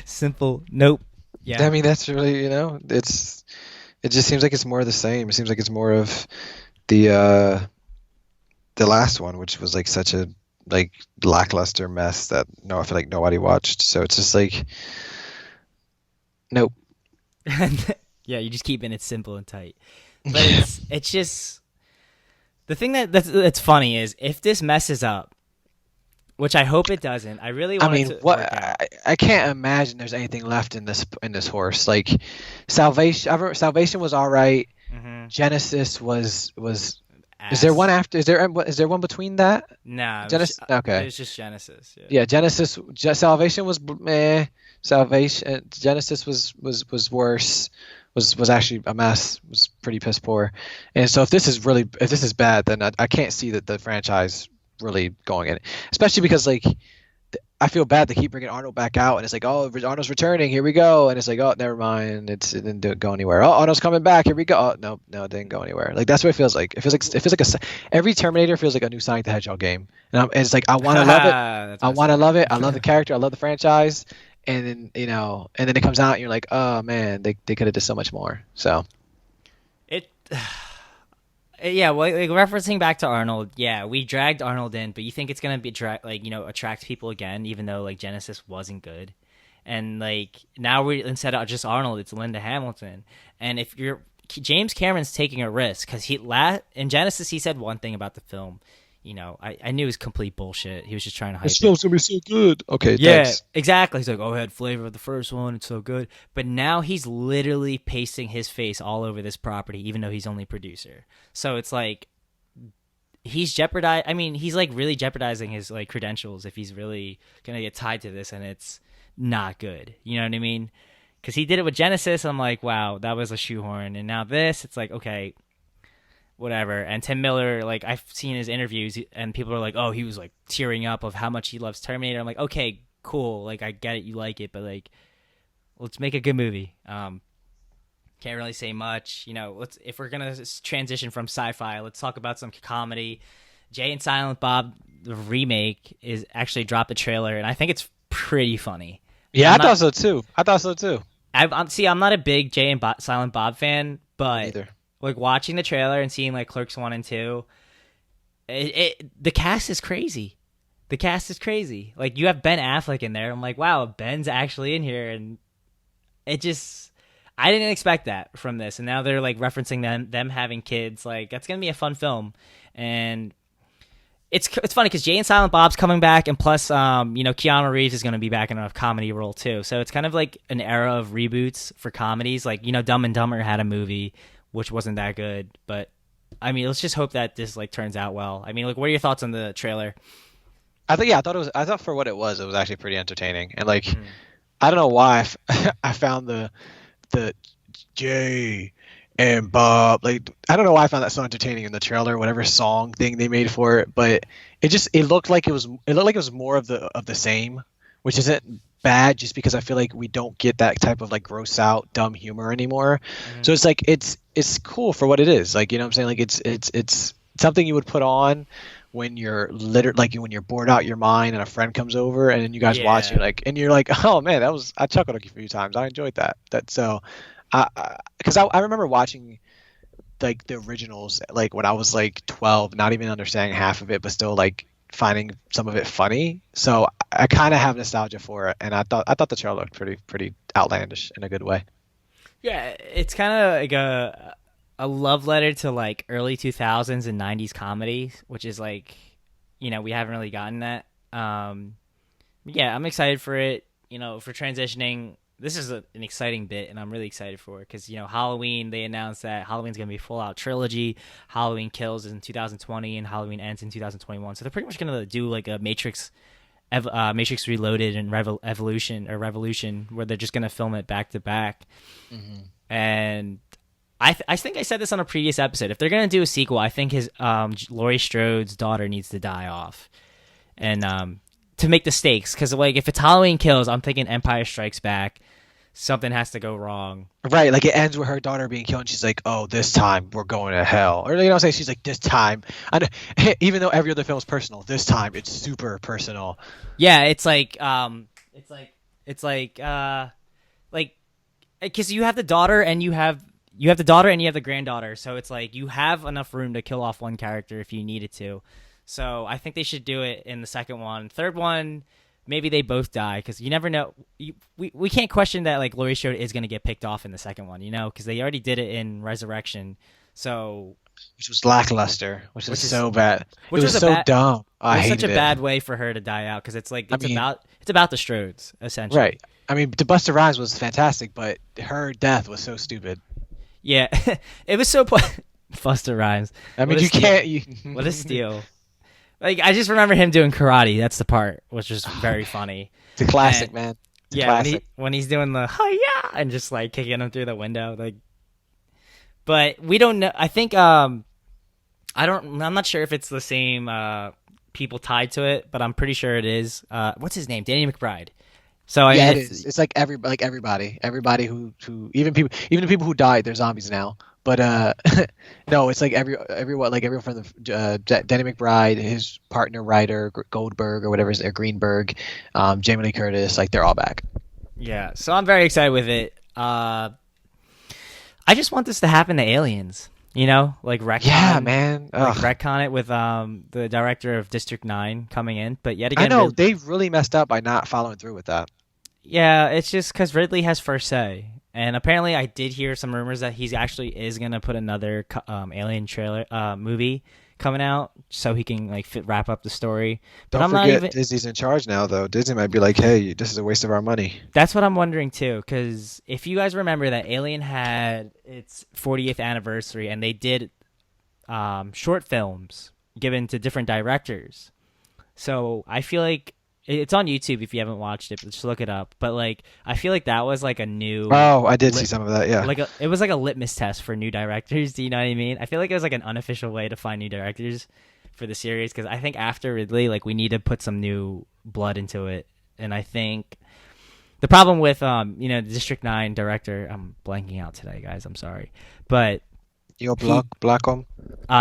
Simple. Nope. Yeah. I mean, that's really, it just seems like it's more of the same. It seems like it's more of the last one, which was like such a like lackluster mess that I feel like nobody watched. So it's just like, nope. Yeah, you just keeping it simple and tight. But it's just the thing that's funny is if this messes up, which I hope it doesn't. I really want it to work out. I can't imagine there's anything left in this horse. Like Salvation was all right. Mm-hmm. Genesis was. Ass. Is there one after? Is there one between that? Nah. Genesis. Okay. It was just Genesis. Yeah. Genesis. Salvation was meh. Salvation. Genesis was worse. Was actually a mess. Was pretty piss poor. And so if this is bad, then I can't see that the franchise really going in, especially because like I feel bad they keep bringing Arnold back out, and it's like, oh, Arnold's returning, here we go, and it's like, oh, never mind, it didn't go anywhere. Oh, Arnold's coming back, here we go. Oh, no, it didn't go anywhere. Like that's what it feels like. It feels like every Terminator feels like a new Sonic the Hedgehog game, and it's like I want to love it. I want to love it. I love the character. I love the franchise, and then and then it comes out, and you're like, oh man, they could have done so much more. So it. Yeah, well, like referencing back to Arnold, yeah, we dragged Arnold in, but you think it's gonna be attract people again, even though like Genesis wasn't good, and like now we instead of just Arnold, it's Linda Hamilton, and if you're James Cameron's taking a risk, because in Genesis he said one thing about the film, I knew it was complete bullshit. He was just trying to hype this film's gonna be so good. Okay, yeah, thanks. exactly. He's like, oh, it had flavor of the first one. It's so good. But now he's literally pasting his face all over this property, even though he's only producer. So it's like he's he's like really jeopardizing his like credentials if he's really gonna get tied to this, and it's not good. You know what I mean? Because he did it with Genesis. I'm like, wow, that was a shoehorn. And now this, it's like, okay, whatever. And Tim Miller, like I've seen his interviews and people are like, oh, he was like tearing up of how much he loves Terminator. I'm like, okay, cool, like I get it, you like it, but like let's make a good movie. Can't really say much. If we're gonna transition from sci-fi, let's talk about some comedy. Jay and Silent Bob, the remake, is actually dropped a trailer, and I think it's pretty funny. Yeah, I thought so too. I'm not a big Jay and Silent Bob fan, but Either. Like watching the trailer and seeing like Clerks 1 and 2, the cast is crazy. The cast is crazy. Like you have Ben Affleck in there. I'm like, wow, Ben's actually in here, and I didn't expect that from this. And now they're like referencing them having kids. Like that's gonna be a fun film, and it's funny because Jay and Silent Bob's coming back, and plus, Keanu Reeves is gonna be back in a comedy role too. So it's kind of like an era of reboots for comedies. Like Dumb and Dumber had a movie which wasn't that good. But I mean, let's just hope that this like turns out well. I mean, like, what are your thoughts on the trailer? I thought for what it was actually pretty entertaining. And like, Mm. I don't know why I found the Jay and Bob, like, I don't know why I found that so entertaining in the trailer, whatever song thing they made for it, but it looked like it was more of the same, which isn't bad, just because I feel like we don't get that type of like gross out dumb humor anymore. So it's like it's cool for what it is. Like, you know what I'm saying? Like, it's something you would put on when you're when you're bored out your mind and a friend comes over and then you guys watch it, Yeah. like, and you're like, oh man, I chuckled a few times. I enjoyed that. So because I remember watching like the originals like when I was like 12, not even understanding half of it, but still like finding some of it funny. So I kind of have nostalgia for it, and I thought the trailer looked pretty outlandish in a good way. Yeah, it's kind of like a love letter to like early 2000s and 90s comedy, which is like, we haven't really gotten that. Yeah, I'm excited for it. For transitioning, this is an exciting bit, and I'm really excited for it because Halloween. They announced that Halloween's gonna be a full out trilogy. Halloween Kills in 2020, and Halloween Ends in 2021. So they're pretty much gonna do like a Matrix Reloaded and Revolution, where they're just gonna film it back to back. And I think I said this on a previous episode. If they're gonna do a sequel, I think his Laurie Strode's daughter needs to die off, and to make the stakes, because like if it's Halloween Kills, I'm thinking Empire Strikes Back. Something has to go wrong. Right, like it ends with her daughter being killed, and she's like, "Oh, this time we're going to hell," or you know, say she's like, "This time," and even though every other film is personal, this time it's super personal. Yeah, it's like because you have the daughter and you have the granddaughter, so it's like you have enough room to kill off one character if you needed to. So I think they should do it in the second one. Third one, maybe they both die, because you never know. We can't question that like Laurie Strode is going to get picked off in the second one, because they already did it in Resurrection. So Which was lackluster, which is so bad. which It was was so dumb. I it was hated such a it. bad way for her to die out, because it's like I mean, it's about the Strodes essentially. right. I mean, the Busta Rhymes was fantastic, but her death was so stupid. Yeah, it was so Busta Rhymes. I mean, What a you steal. can't. What a steal! Like, I just remember him doing karate. That's the part, which is very funny. It's a classic, And, man. It's a yeah, classic. when he's doing the yeah and just like kicking him through the window, like. But we don't know. I think I'm not sure if it's the same people tied to it, but I'm pretty sure it is. What's his name? Danny McBride. So I Yeah, mean, it is. It's like everybody who even the people who died, they're zombies now. But no, it's like everyone from Danny McBride, his partner writer Goldberg or whatever is Greenberg, Jamie Lee Curtis, like they're all back. yeah. So I'm very excited with it. I just want this to happen to Aliens. Like retcon. Yeah, man. Like Ugh. retcon it with the director of District 9 coming in, but yet again, I know they really messed up by not following through with that. yeah, it's just because Ridley has first say, and apparently I did hear some rumors that he's actually is gonna put another Alien trailer movie coming out so he can like wrap up the story. But Don't I'm not forget even. Disney's in charge now, though. Disney might be like, "Hey, this is a waste of our money." That's what I'm wondering too, because if you guys remember that Alien had its 40th anniversary, and they did short films given to different directors. So I feel like it's on YouTube if you haven't watched it. But just look it up. But like, I feel like that was like a new, Oh, I did see some of that. Yeah. it was like a litmus test for new directors. Do you know what I mean? I feel like it was like an unofficial way to find new directors for the series, because I think after Ridley, like, we need to put some new blood into it. And I think the problem with the District 9 director, I'm blanking out today, guys. I'm sorry, but Neil Blomkamp.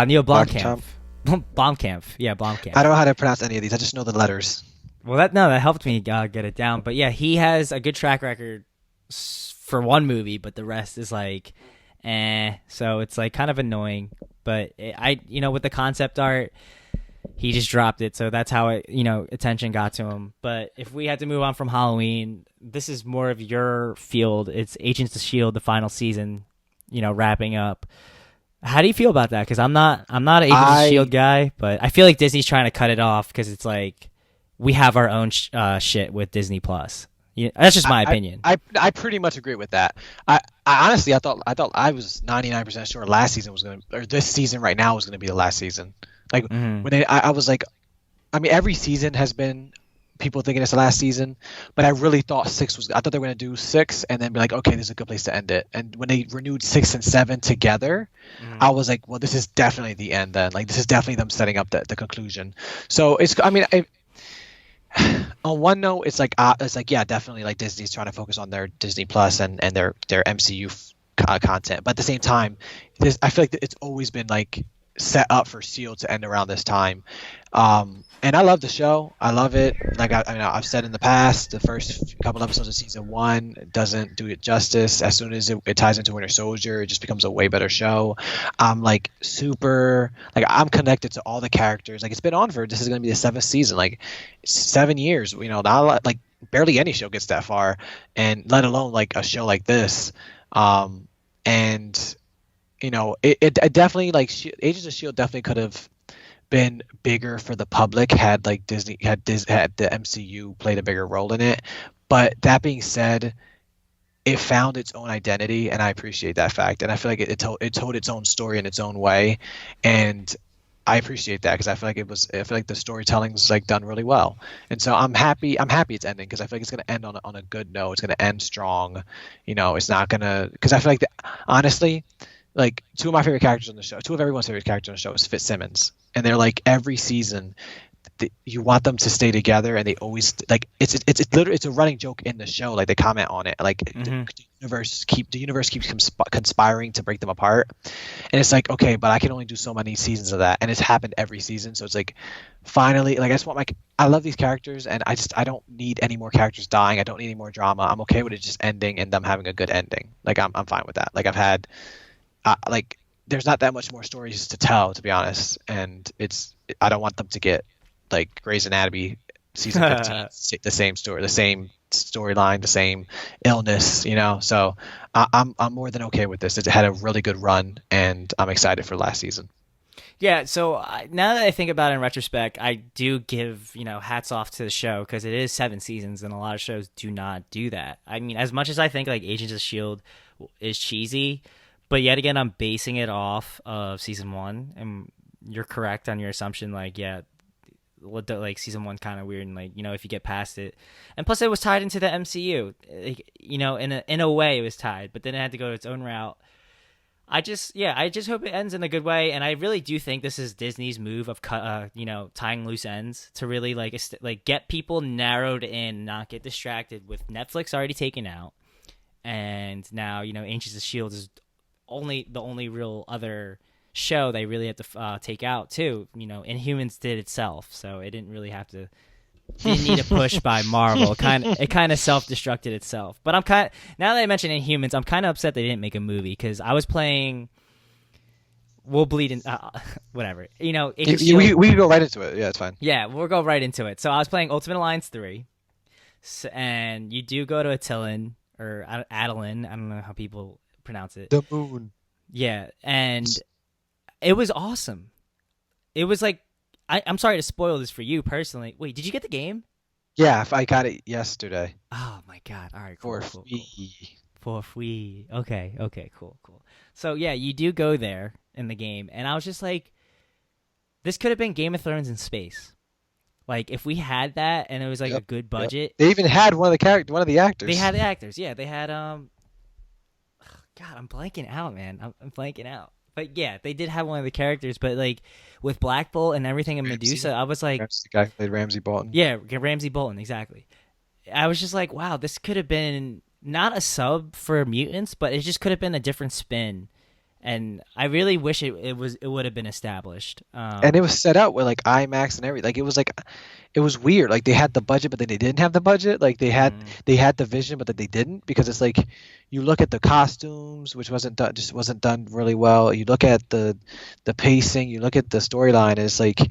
Neil Blomkamp. Blomkamp. Blomkamp. Yeah, Blomkamp. I don't know how to pronounce any of these. I just know the letters. Well, that helped me get it down. But yeah, he has a good track record for one movie, but the rest is like, So it's like kind of annoying. But with the concept art, he just dropped it, so that's how attention got to him. But if we had to move on from Halloween, this is more of your field. It's Agents of S.H.I.E.L.D., the final season, wrapping up. How do you feel about that? Because I'm not an Agents of S.H.I.E.L.D. guy, but I feel like Disney's trying to cut it off because it's like we have our own shit with Disney Plus. Yeah, that's just my opinion. I pretty much agree with that. I honestly I thought I was 99% sure last season was going to, or this season right now was going to be the last season. Like Hmm. when I was like, I mean every season has been people thinking it's the last season, but I really thought six was. I thought they were going to do six and then be like, okay, this is a good place to end it. And when they renewed six and seven together, Hmm. I was like, well, this is definitely the end. Then like this is definitely them setting up the conclusion. So it's I mean on one note, it's like yeah, definitely like Disney's trying to focus on their Disney Plus and their MCU content, but at the same time, I feel like it's always been like set up for Shield to end around this time. And I love the show. I love it. Like I mean, I've said in the past, the first couple episodes of season one doesn't do it justice. As soon as it ties into Winter Soldier, it just becomes a way better show. I'm like super like I'm connected to all the characters. Like it's been on for this is going to be the seventh season. Like 7 years. You know, not like barely any show gets that far, and let alone like a show like this. And you know, it definitely like Agents of Shield definitely could have been bigger for the public had like Disney had the MCU played a bigger role in it. But that being said, it found its own identity, and I appreciate that fact. And I feel like it told its own story in its own way, and I appreciate that because I feel like I feel like the storytelling was like done really well, and so I'm happy. I'm happy it's ending because I feel like it's gonna end on a good note. It's gonna end strong. You know, it's not gonna because I feel like honestly, like two of my favorite characters on the show, two of everyone's favorite characters on the show is Fitzsimmons, and they're like every season you want them to stay together, and they always like it's literally it's a running joke in the show. Like they comment on it, like Hmm. the universe keeps conspiring to break them apart, and it's like okay, but I can only do so many seasons of that, and it's happened every season. So it's like finally, like I just want my I love these characters, and I don't need any more characters dying. I don't need any more drama. I'm okay with it just ending and them having a good ending. Like I'm fine with that. Like I've had like there's not that much more stories to tell, to be honest, and I don't want them to get like Grey's Anatomy season 15, the same story, the same storyline, the same illness, you know. So I'm more than okay with this. It had a really good run, and I'm excited for last season. Yeah, so now that I think about it in retrospect, I do give, hats off to the show because it is 7 seasons and a lot of shows do not do that. I mean, as much as I think like Agents of S.H.I.E.L.D. is cheesy, but yet again, I'm basing it off of season one, and you're correct on your assumption. Like, yeah, like season one kind of weird, and like if you get past it, and plus it was tied into the MCU, like, in a way it was tied, but then it had to go to its own route. I just hope it ends in a good way, and I really do think this is Disney's move of tying loose ends to really like get people narrowed in, not get distracted with Netflix already taken out, and now Agents of Shield is the only real other show they really had to take out too. Inhumans did itself, so it didn't really have to. Didn't need a push by Marvel. It kind of self-destructed itself. But now that I mentioned Inhumans, I'm kind of upset they didn't make a movie because I was playing. We'll bleed in. Whatever. We can go right into it. Yeah, it's fine. Yeah, we'll go right into it. So I was playing Ultimate Alliance 3, and you do go to Attilan or Adeline. I don't know how people pronounce it. The moon. Yeah, and it was awesome. It was like. I'm sorry to spoil this for you personally. Wait, did you get the game? Yeah, I got it yesterday. Oh my god! All right, cool, For cool, free. cool. For free. Okay, cool. So yeah, you do go there in the game, and I was just like, this could have been Game of Thrones in space. Like if we had that, and it was like a good budget. Yep. They even had one of the actors. They had the actors. Yeah, they had God, I'm blanking out, man. I'm blanking out. But yeah, they did have one of the characters, but like with Black Bolt and everything in Medusa, I was like, the guy who played Ramsay Bolton. Yeah, Ramsay Bolton, exactly. I was just like, wow, this could have been not a sub for mutants, but it just could have been a different spin. And I really wish it would have been established. And it was set out with like IMAX and everything. Like it was weird. Like they had the budget, but then they didn't have the budget. Like they had the vision, but then they didn't, because it's like you look at the costumes, which wasn't done really well. You look at the pacing, you look at the storyline, and it's like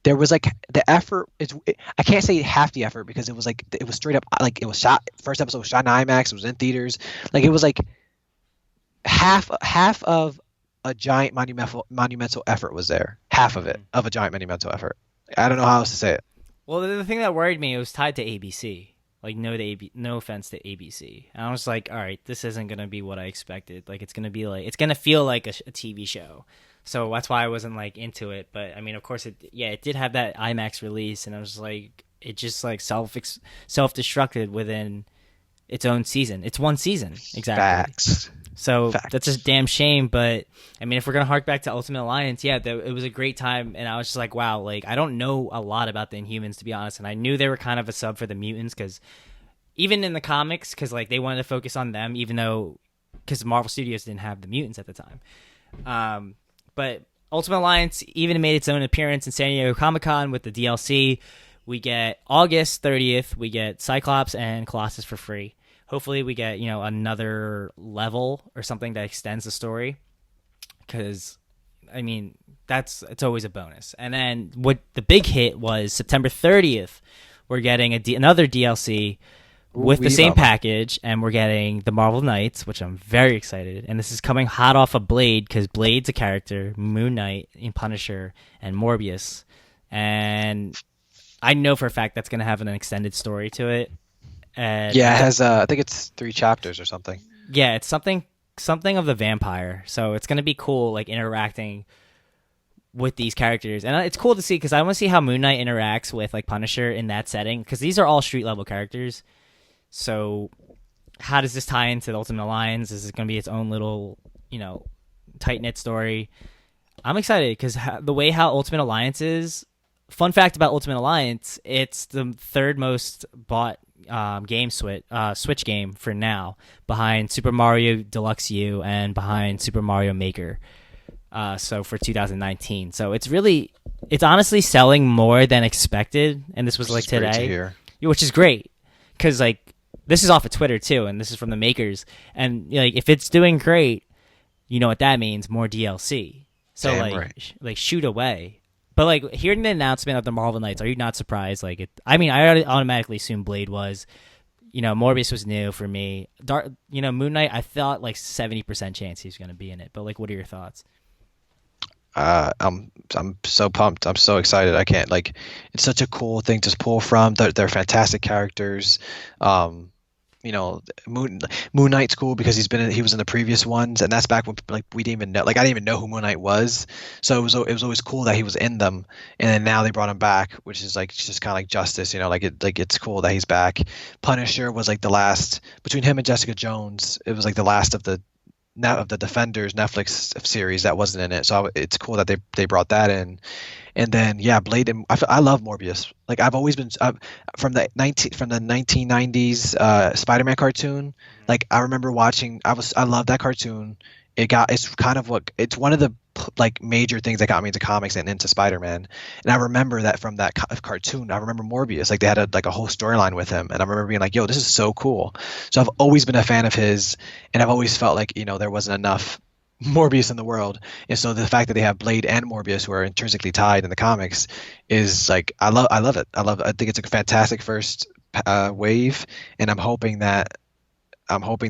there was like the effort. I can't say half the effort because it was straight up like it was shot. First episode was shot in IMAX. It was in theaters. Like it was like half of a giant monumental effort was there. Half of it of a giant monumental effort. I don't know how else to say it. Well, the thing that worried me, it was tied to ABC. Like no offense to ABC. And I was like, all right, this isn't gonna be what I expected. Like it's gonna feel like a TV show. So that's why I wasn't like into it. But I mean, of course, it did have that IMAX release, and I was like, it just like self destructed within its own season. It's one season exactly. Facts. So that's a Facts. damn shame. But I mean, if we're gonna hark back to Ultimate Alliance, yeah, it was a great time, and I was just like, wow, like I don't know a lot about the Inhumans, to be honest, and I knew they were kind of a sub for the mutants because even in the comics, because like they wanted to focus on them, even though because Marvel Studios didn't have the mutants at the time. But Ultimate Alliance even made its own appearance in San Diego Comic-Con with the DLC. We get August 30th. We get Cyclops and Colossus for free. Hopefully, we get another level or something that extends the story. Because, I mean, it's always a bonus. And then what the big hit was September 30th. We're getting another DLC with the same package, and we're getting the Marvel Knights, which I'm very excited. And this is coming hot off of Blade, because Blade's a character, Moon Knight, Punisher, and Morbius. And I know for a fact that's going to have an extended story to it. And Yeah, it has. I think it's 3 chapters or something. yeah, it's something of the vampire. So it's going to be cool, like interacting with these characters. And it's cool to see, because I want to see how Moon Knight interacts with like Punisher in that setting, because these are all street level characters. So how does this tie into the Ultimate Alliance? Is it going to be its own little, tight-knit story? I'm excited because the way how Ultimate Alliance is, fun fact about Ultimate Alliance, it's the third most bought Switch game for now, behind Super Mario Deluxe U and behind Super Mario Maker. So for 2019. So it's honestly selling more than expected. And this was like today, which is great because like, this is off of Twitter too, and this is from the makers. And like, if it's doing great, you know what that means? More DLC. So Damn like, right. like shoot away. But like hearing the announcement of the Marvel Knights, are you not surprised? Like, I mean, I already automatically assumed Blade was. Morbius was new for me. Moon Knight, I thought like 70% chance he was going to be in it. But like, what are your thoughts? I'm so pumped. I'm so excited. I can't like. It's such a cool thing to pull from. They're fantastic characters. Moon Knight's cool because he was in the previous ones, and that's back when like we didn't even know. Like I didn't even know who Moon Knight was. So it was always cool that he was in them, and then now they brought him back, which is like just kind of like justice. It's cool that he's back. Punisher was like the last between him and Jessica Jones. It was like the last of the Defenders Netflix series that wasn't in it. So it's cool that they brought that in. And then Blade. And I love Morbius. Like I've always been from the 1990s Spider-Man cartoon. Like I remember watching. I love that cartoon. It's one of the like major things that got me into comics and into Spider-Man. And I remember that from that cartoon. I remember Morbius. Like they had a whole storyline with him, and I remember being like, "Yo, this is so cool." So I've always been a fan of his, and I've always felt like there wasn't enough Morbius in the world. And so the fact that they have Blade and Morbius who are intrinsically tied in the comics is like I love it. I think it's a fantastic first wave, and I'm hoping the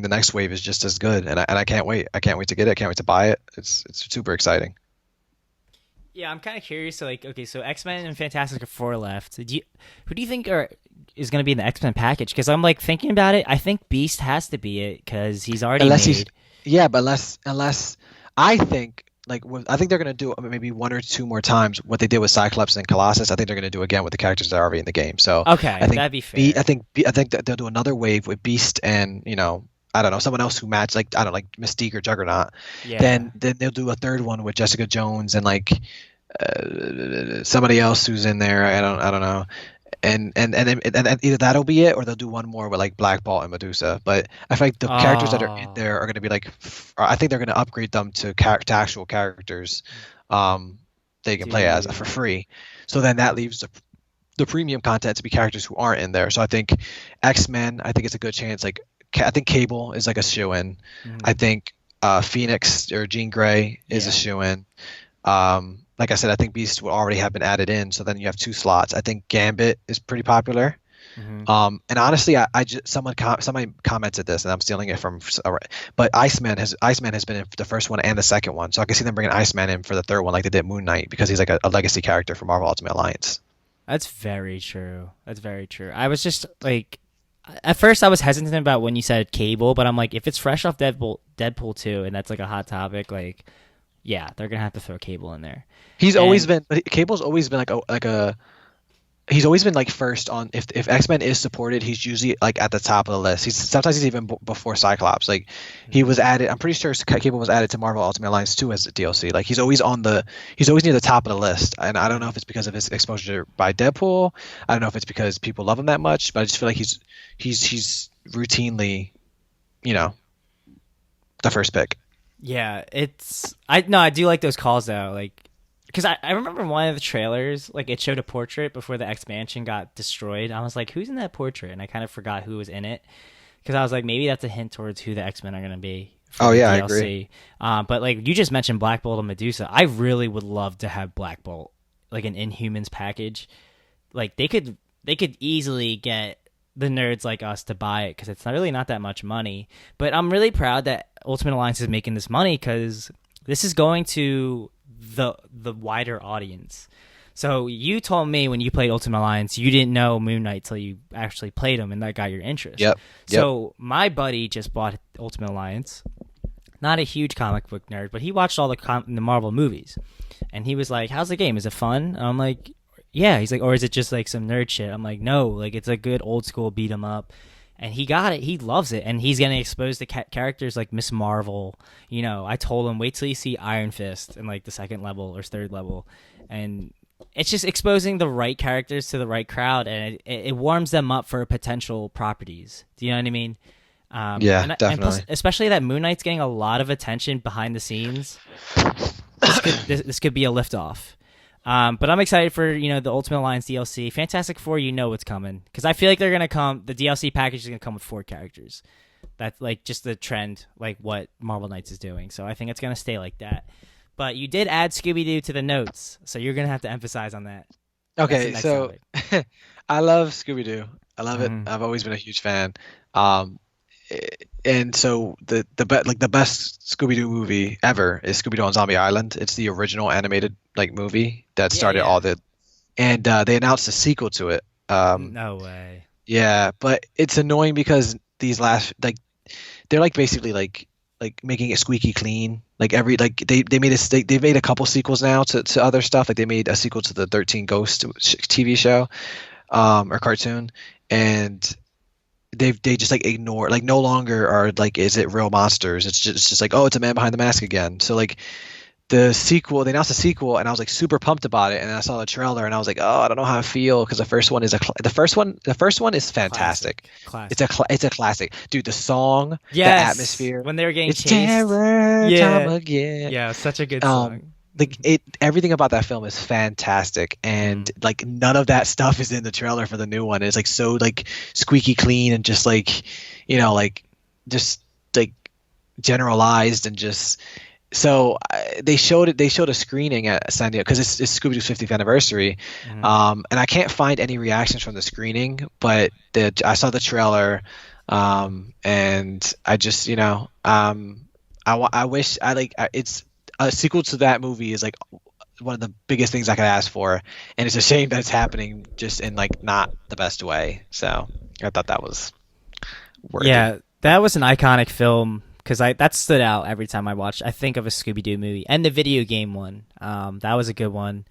next wave is just as good, and I can't wait. I can't wait to get it. I can't wait to buy it. It's super exciting. Yeah, I'm kind of curious. So like, okay, so X-Men and Fantastic Four left. Who do you think is going to be in the X-Men package? Because I'm like thinking about it. I think Beast has to be it because he's already made. But unless I think I think they're going to do maybe 1 or 2 more times what they did with Cyclops and Colossus. I think they're going to do again with the characters that are already in the game. So Okay, I think that'd be fair. I think that they'll do another wave with Beast and I don't know, someone else who match like I don't know, like Mystique or Juggernaut. Yeah. Then they'll do a third one with Jessica Jones and like somebody else who's in there. I don't know. And either that'll be it or they'll do one more with like Black Bolt and Medusa. But I feel like the characters that are in there are going to be like I think they're going to upgrade them to actual characters they can play as for free. So then that leaves the premium content to be characters who aren't in there. So I think X-Men, I think it's a good chance. Like I think Cable is like a shoe-in. I think Phoenix or Jean Grey is a shoe-in. Like I said, I think Beast will already have been added in, so then you have 2 slots. I think Gambit is pretty popular. And honestly, somebody commented this, and I'm stealing it from. But Iceman has been in the first one and the second one, so I can see them bringing Iceman in for the third one, like they did Moon Knight, because he's like a legacy character for Marvel Ultimate Alliance. That's very true. I was just like, At first, I was hesitant about when you said Cable, but I'm like, if it's fresh off Deadpool 2, and that's like a hot topic, like, yeah, they're gonna have to throw Cable in there. He's always And been, but Cable's always been like a he's always been like first on if X-Men is supported, he's usually like at the top of the list. He's even before Cyclops. Like he was added. I'm pretty sure Cable was added to Marvel Ultimate Alliance 2 as a DLC. Like he's always near the top of the list. And I don't know if it's because of his exposure by Deadpool. I don't know if it's because people love him that much. But I just feel like he's routinely, you know, the first pick. yeah, I do like those calls though, like. Because I remember one of the trailers, like it showed a portrait before the X-Mansion got destroyed. I was like, who's in that portrait? And I kind of forgot who was in it. Because I was like, maybe that's a hint towards who the X-Men are going to be for the I DLC. agree. But like you just mentioned Black Bolt and Medusa. I really would love to have Black Bolt, like an Inhumans package. Like they could easily get the nerds like us to buy it because it's not that much money. But I'm really proud that Ultimate Alliance is making this money because this is going to the wider audience. So you told me when you played Ultimate Alliance you didn't know Moon Knight till you actually played him and that got your interest. Yep. So my buddy just bought Ultimate Alliance, not a huge comic book nerd, but he watched all the Marvel movies and he was like, how's the game, is it fun? And I'm like, yeah. He's like, or is it just like some nerd shit? I'm like, no, like it's a good old school beat 'em up. And he got it. He loves it. And he's getting exposed to characters like Miss Marvel. You know, I told him, wait till you see Iron Fist in like the second level or third level. And it's just exposing the right characters to the right crowd. And it warms them up for potential properties. Do you know what I mean? Yeah, and definitely. plus, especially that Moon Knight's getting a lot of attention behind the scenes. This could be a liftoff. But I'm excited for, the Ultimate Alliance DLC. Fantastic Four, what's coming. Because I feel like they're going to come, the DLC package is going to come with 4 characters. That's like just the trend, like what Marvel Knights is doing. So I think it's going to stay like that. But you did add Scooby Doo to the notes, so you're going to have to emphasize on that. Okay, so I love Scooby Doo. I love it. I've always been a huge fan. And so the best Scooby Doo movie ever is Scooby Doo on Zombie Island. It's the original animated movie that started all the, and they announced a sequel to it. No way. Yeah, but it's annoying because these last they're basically making it squeaky clean. They made a couple sequels now to other stuff. Like they made a sequel to the 13 Ghosts TV show or cartoon, and they just ignore, no longer are is it real monsters? It's just oh, it's a man behind the mask again. So the sequel, they announced a sequel, and I was super pumped about it. And then I saw the trailer, and I was like, oh, I don't know how I feel because the first one is fantastic. Classic. It's a classic, dude. The song, yes, the atmosphere when they were getting it's chased. terror time again. Yeah, such a good song. Everything about that film is fantastic, and none of that stuff is in the trailer for the new one. It's so squeaky clean and just generalized and just. So they showed a screening at San Diego because it's Scooby Doo's 50th anniversary, and I can't find any reactions from the screening, but I saw the trailer, and I just I wish it's a sequel to that movie is one of the biggest things I could ask for, and it's a shame that it's happening just in not the best way. So I thought that was worthy. Yeah, that was an iconic film. Because that stood out every time I watched. I think of a Scooby-Doo movie. And the video game one. That was a good one.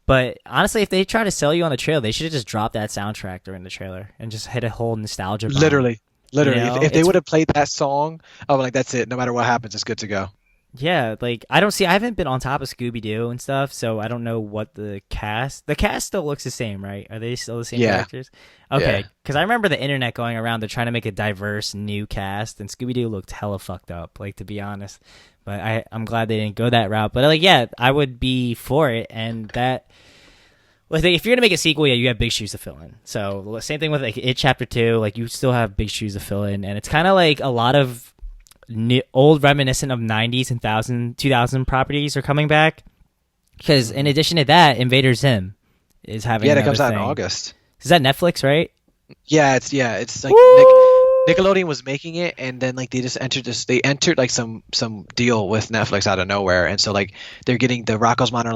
But honestly, if they try to sell you on the trailer, they should have just dropped that soundtrack during the trailer and just hit a whole nostalgia bomb. Literally. If they would have played that song, I was that's it. No matter what happens, it's good to go. Yeah, I haven't been on top of Scooby-Doo and stuff, so I don't know what the cast still looks the same, right? Are they still the same characters? Okay, because I remember the internet going around, they're trying to make a diverse new cast, and Scooby-Doo looked hella fucked up, to be honest. But I'm glad they didn't go that route. But I would be for it, and that. If you're gonna make a sequel, you have big shoes to fill in. So same thing with It Chapter 2, you still have big shoes to fill in, and it's kind of a lot of old reminiscent of 90s and 2000 properties are coming back, because in addition to that, Invader Zim is having that comes out thing. in August. Is that Netflix, right? It's Nickelodeon was making it, and then they just entered some deal with Netflix out of nowhere, and so they're getting the Rocko's Modern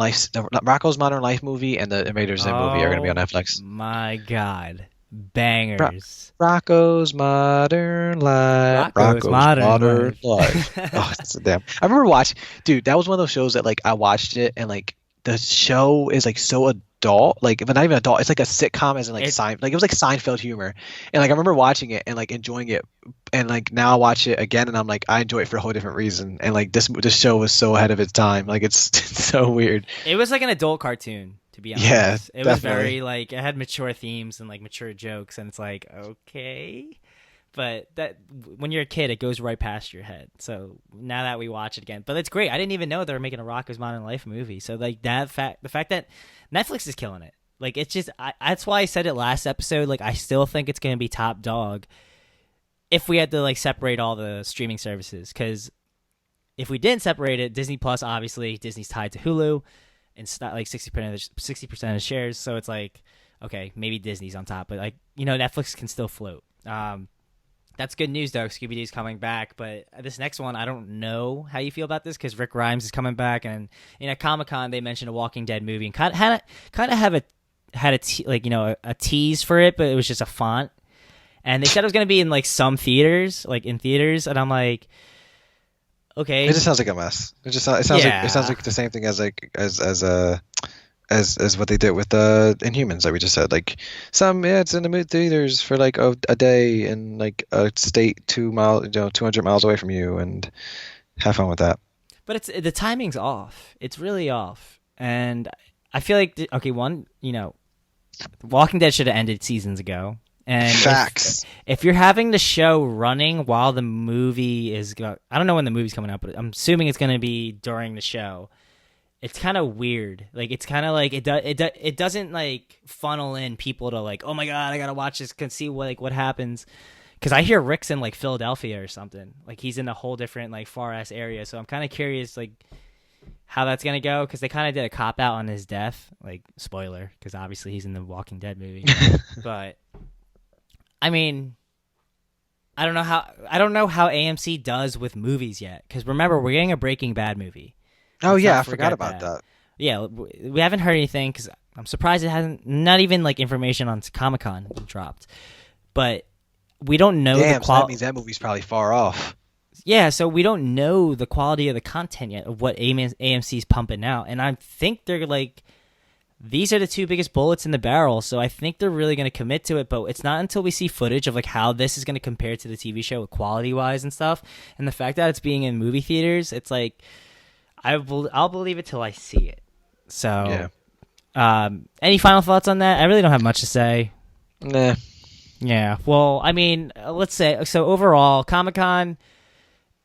Life movie and the Invader Zim movie are going to be on Netflix. My God, bangers. Rocco's Modern Life. Rocco's Modern Life. Life. Oh, it's a damn. I remember watching, dude. That was one of those shows that like I watched it and like the show is like so adult, like but not even adult. It's like a sitcom, as in like It, like it was like Seinfeld humor, and like I remember watching it and like enjoying it, and like now I watch it again and I'm like I enjoy it for a whole different reason, and like this show was so ahead of its time. Like it's, it's so weird. it was like an adult cartoon, to be Yeah, honest. It was definitely. very like it had mature themes and like mature jokes, and it's like okay, but that when you're a kid, it goes right past your head. So now that we watch it again, but it's great. I didn't even know they were making a Rocko's Modern Life movie. So like the fact that Netflix is killing it. Like it's just that's why I said it last episode. Like I still think it's gonna be top dog if we had to like separate all the streaming services. Because if we didn't separate it, Disney Plus obviously Disney's tied to Hulu, and it's not like 60% of the shares. So it's like okay, maybe Disney's on top, but like Netflix can still float. That's good news, though. Scooby Doo's coming back, but this next one, I don't know how you feel about this because Rick Grimes is coming back, and at Comic Con they mentioned a Walking Dead movie and kind of have a tease for it, but it was just a font, and they said it was going to be in like some theaters, and I'm like, okay, It just sounds like a mess. It sounds like the same thing as like as what they did with the Inhumans that we just said. Like it's in the movie theaters for like a day in like a state 2 mile 200 miles away from you, and have fun with that. but it's the timing's off. It's really off, and I feel like okay, one, Walking Dead should have ended seasons ago. And Facts. if you're having the show running while the movie I don't know when the movie's coming out, but I'm assuming it's going to be during the show. It's kind of weird. Like it's kind of like it doesn't like funnel in people to like, oh my god, I gotta watch this, can see what happens. Because I hear Rick's in like Philadelphia or something. Like he's in a whole different like far ass area. So I'm kind of curious like how that's gonna go, because they kind of did a cop out on his death. Like spoiler, because obviously he's in the Walking Dead movie. But I mean, I don't know how AMC does with movies yet. Because remember, we're getting a Breaking Bad movie. Oh Let's yeah, not I forgot forget about that. Yeah, we haven't heard anything because I'm surprised it hasn't. Not even like information on Comic-Con dropped, but we don't know Damn, the so that quality. means that movie's probably far off. Yeah, so we don't know the quality of the content yet of what AMC's pumping out, and I think they're like, these are the two biggest bullets in the barrel. So I think they're really going to commit to it, but it's not until we see footage of like how this is going to compare to the TV show quality wise and stuff, and the fact that it's being in movie theaters. It's like I'll believe it till I see it. So, Yeah. Any final thoughts on that? I really don't have much to say. Nah. Yeah. Well, I mean, let's say so. Overall, Comic-Con,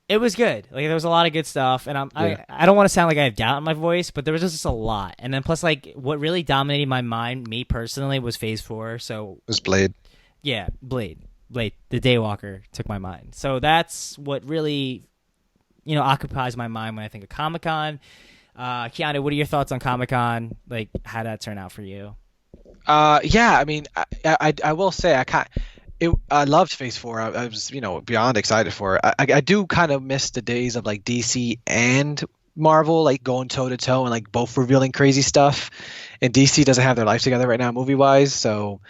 it was good. Like there was a lot of good stuff, and I don't want to sound like I have doubt in my voice, but there was just a lot. And then plus, like what really dominated my mind, me personally, was Phase 4. So It was Blade. yeah, Blade, the Daywalker took my mind. So that's what really, occupies my mind when I think of Comic-Con. Keanu, what are your thoughts on Comic-Con? Like, how'd that turn out for you? Yeah, I mean, I will say I loved Phase 4. I was beyond excited for it. I do kind of miss the days of like DC and Marvel like going toe to toe and like both revealing crazy stuff. And DC doesn't have their life together right now movie wise, so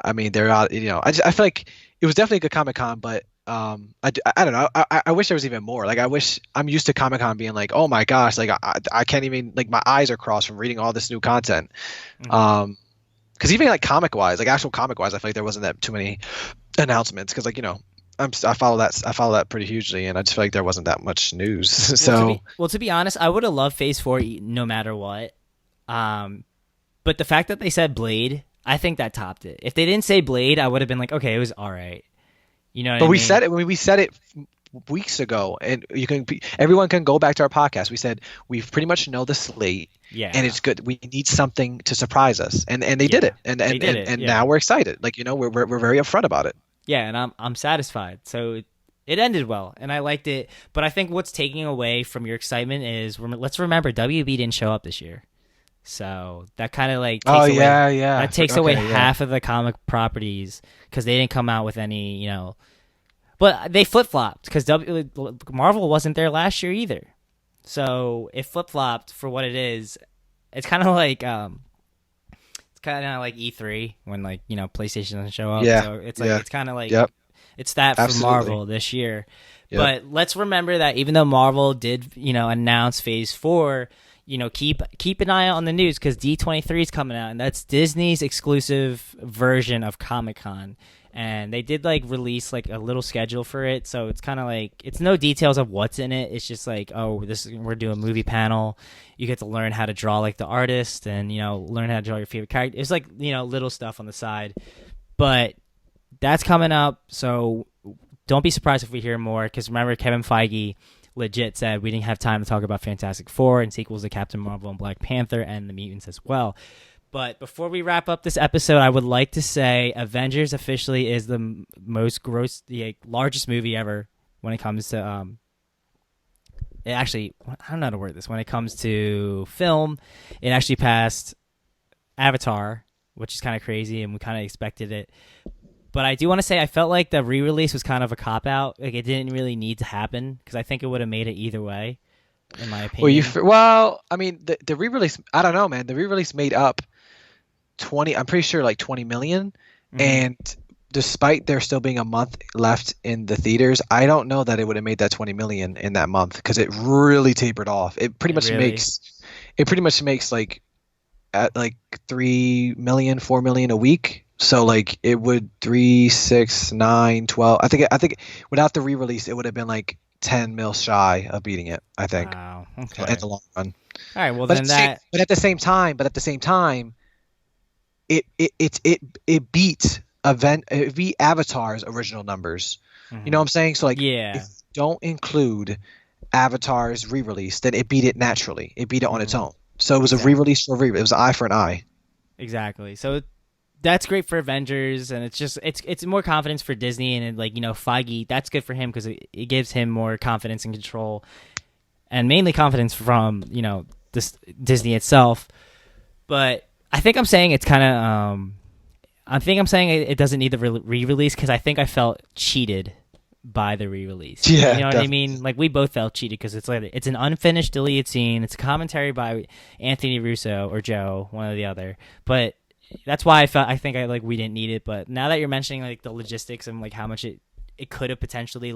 I mean they're out. I feel like it was definitely a good Comic Con, but I don't know. I wish there was even more. Like I wish, I'm used to Comic Con being like, oh my gosh, like I can't even, like my eyes are crossed from reading all this new content. Mm-hmm. Because even like comic wise, like actual comic wise, I feel like there wasn't that too many announcements. Because like I follow that pretty hugely, and I just feel like there wasn't that much news. So To be honest, I would have loved Phase 4 no matter what. But the fact that they said Blade, I think that topped it. If they didn't say Blade, I would have been like, okay, it was all right. You know what I mean? But we said it when we said it weeks ago, and everyone can go back to our podcast. We said we pretty much know the slate, Yeah. and it's good. We need something to surprise us, and they did it, and They did it, and yeah. now we're excited. Like we're very upfront about it. Yeah, and I'm satisfied. So it ended well, and I liked it. But I think what's taking away from your excitement is, let's remember WB didn't show up this year. So that kind of like takes away, yeah. that takes away half of the comic properties because they didn't come out with any, but they flip flopped because Marvel wasn't there last year either. So it flip flopped for what it is. It's kind of like kind of like E3 when like PlayStation doesn't show up. Yeah. So it's like it's kind of like it's that Absolutely. for Marvel this year. Yep. But let's remember that even though Marvel did announce Phase 4, keep an eye out on the news because D23 is coming out, and that's Disney's exclusive version of Comic-Con. And they did like release like a little schedule for it, so it's kind of like it's no details of what's in it. It's just like, oh, we're doing a movie panel. You get to learn how to draw like the artist, and learn how to draw your favorite character. It's like little stuff on the side, but that's coming up. So don't be surprised if we hear more, because remember Kevin Feige legit said we didn't have time to talk about Fantastic Four and sequels to Captain Marvel and Black Panther and the Mutants as well. But before we wrap up this episode, I would like to say Avengers officially is the largest movie ever when it comes to I don't know how to word this. When it comes to film, it actually passed Avatar, which is kind of crazy, and we kind of expected it. But I do want to say I felt like the re-release was kind of a cop-out. Like, it didn't really need to happen because I think it would have made it either way, in my opinion. I mean, the re-release, I don't know, man. The re-release made up 20, I'm pretty sure like 20 million. Mm-hmm. And despite there still being a month left in the theaters, I don't know that it would have made that 20 million in that month because it really tapered off. It pretty much makes like at like 3 million, 4 million a week. So like it would 3, 6, 9, 12. I think without the re-release, it would have been like 10 mil shy of beating it, I think. Wow. Okay. In the long run. All right. Well, but at the same time, it beat Avatar's original numbers. Mm-hmm. You know what I'm saying? So like, if you don't include Avatar's re-release, then it beat it naturally. It beat it on its own. So it was a re-release for a re-release. It was an eye for an eye. Exactly. So that's great for Avengers, and it's just it's more confidence for Disney, and like Feige, that's good for him because it gives him more confidence and control, and mainly confidence from this Disney itself. But I think I'm saying it's kind of it doesn't need the re-release because I think I felt cheated by the re-release. Yeah, you know what I mean? Like, we both felt cheated because it's like it's an unfinished deleted scene. It's a commentary by Anthony Russo or Joe, one or the other. But that's why we didn't need it. But now that you're mentioning like the logistics and like how much it could have potentially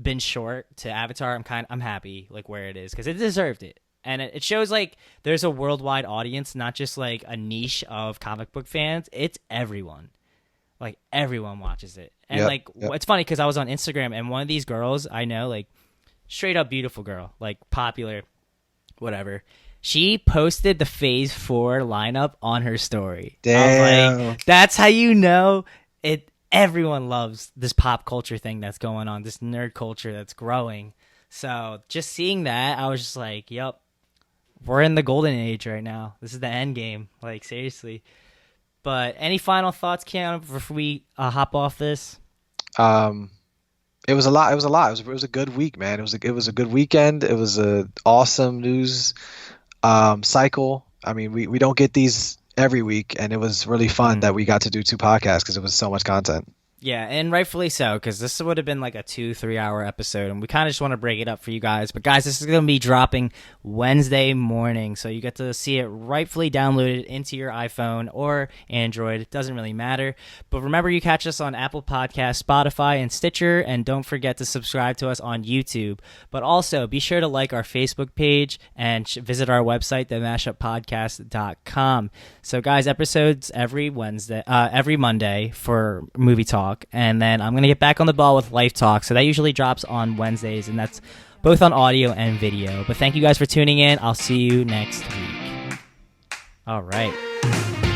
been short to Avatar, I'm happy like where it is because it deserved it. And it shows like there's a worldwide audience, not just like a niche of comic book fans. It's everyone. Like, everyone watches it. And it's funny because I was on Instagram and one of these girls I know, like straight up beautiful girl, like popular, whatever. She posted the Phase 4 lineup on her story. Damn. Like, that's how you know it. Everyone loves this pop culture thing that's going on, this nerd culture that's growing. So just seeing that, I was just like, yep. We're in the golden age right now. This is the end game. Like, seriously. But any final thoughts, Keanu, before we hop off this? It was a lot. It was a good week, man. It was a good weekend. It was an awesome news cycle. I mean, we don't get these every week, and it was really fun that we got to do 2 podcasts because it was so much content. Yeah, and rightfully so, because this would have been like a 2-3 hour episode, and we kind of just want to break it up for you guys. But guys, this is going to be dropping Wednesday morning, so you get to see it rightfully downloaded into your iPhone or Android. It doesn't really matter. But remember, you catch us on Apple Podcasts, Spotify, and Stitcher, and don't forget to subscribe to us on YouTube. But also, be sure to like our Facebook page and visit our website, themashuppodcast.com. So guys, episodes every Monday for Movie Talk. And then I'm going to get back on the ball with Life Talk. So that usually drops on Wednesdays, and that's both on audio and video. But thank you guys for tuning in. I'll see you next week. All right.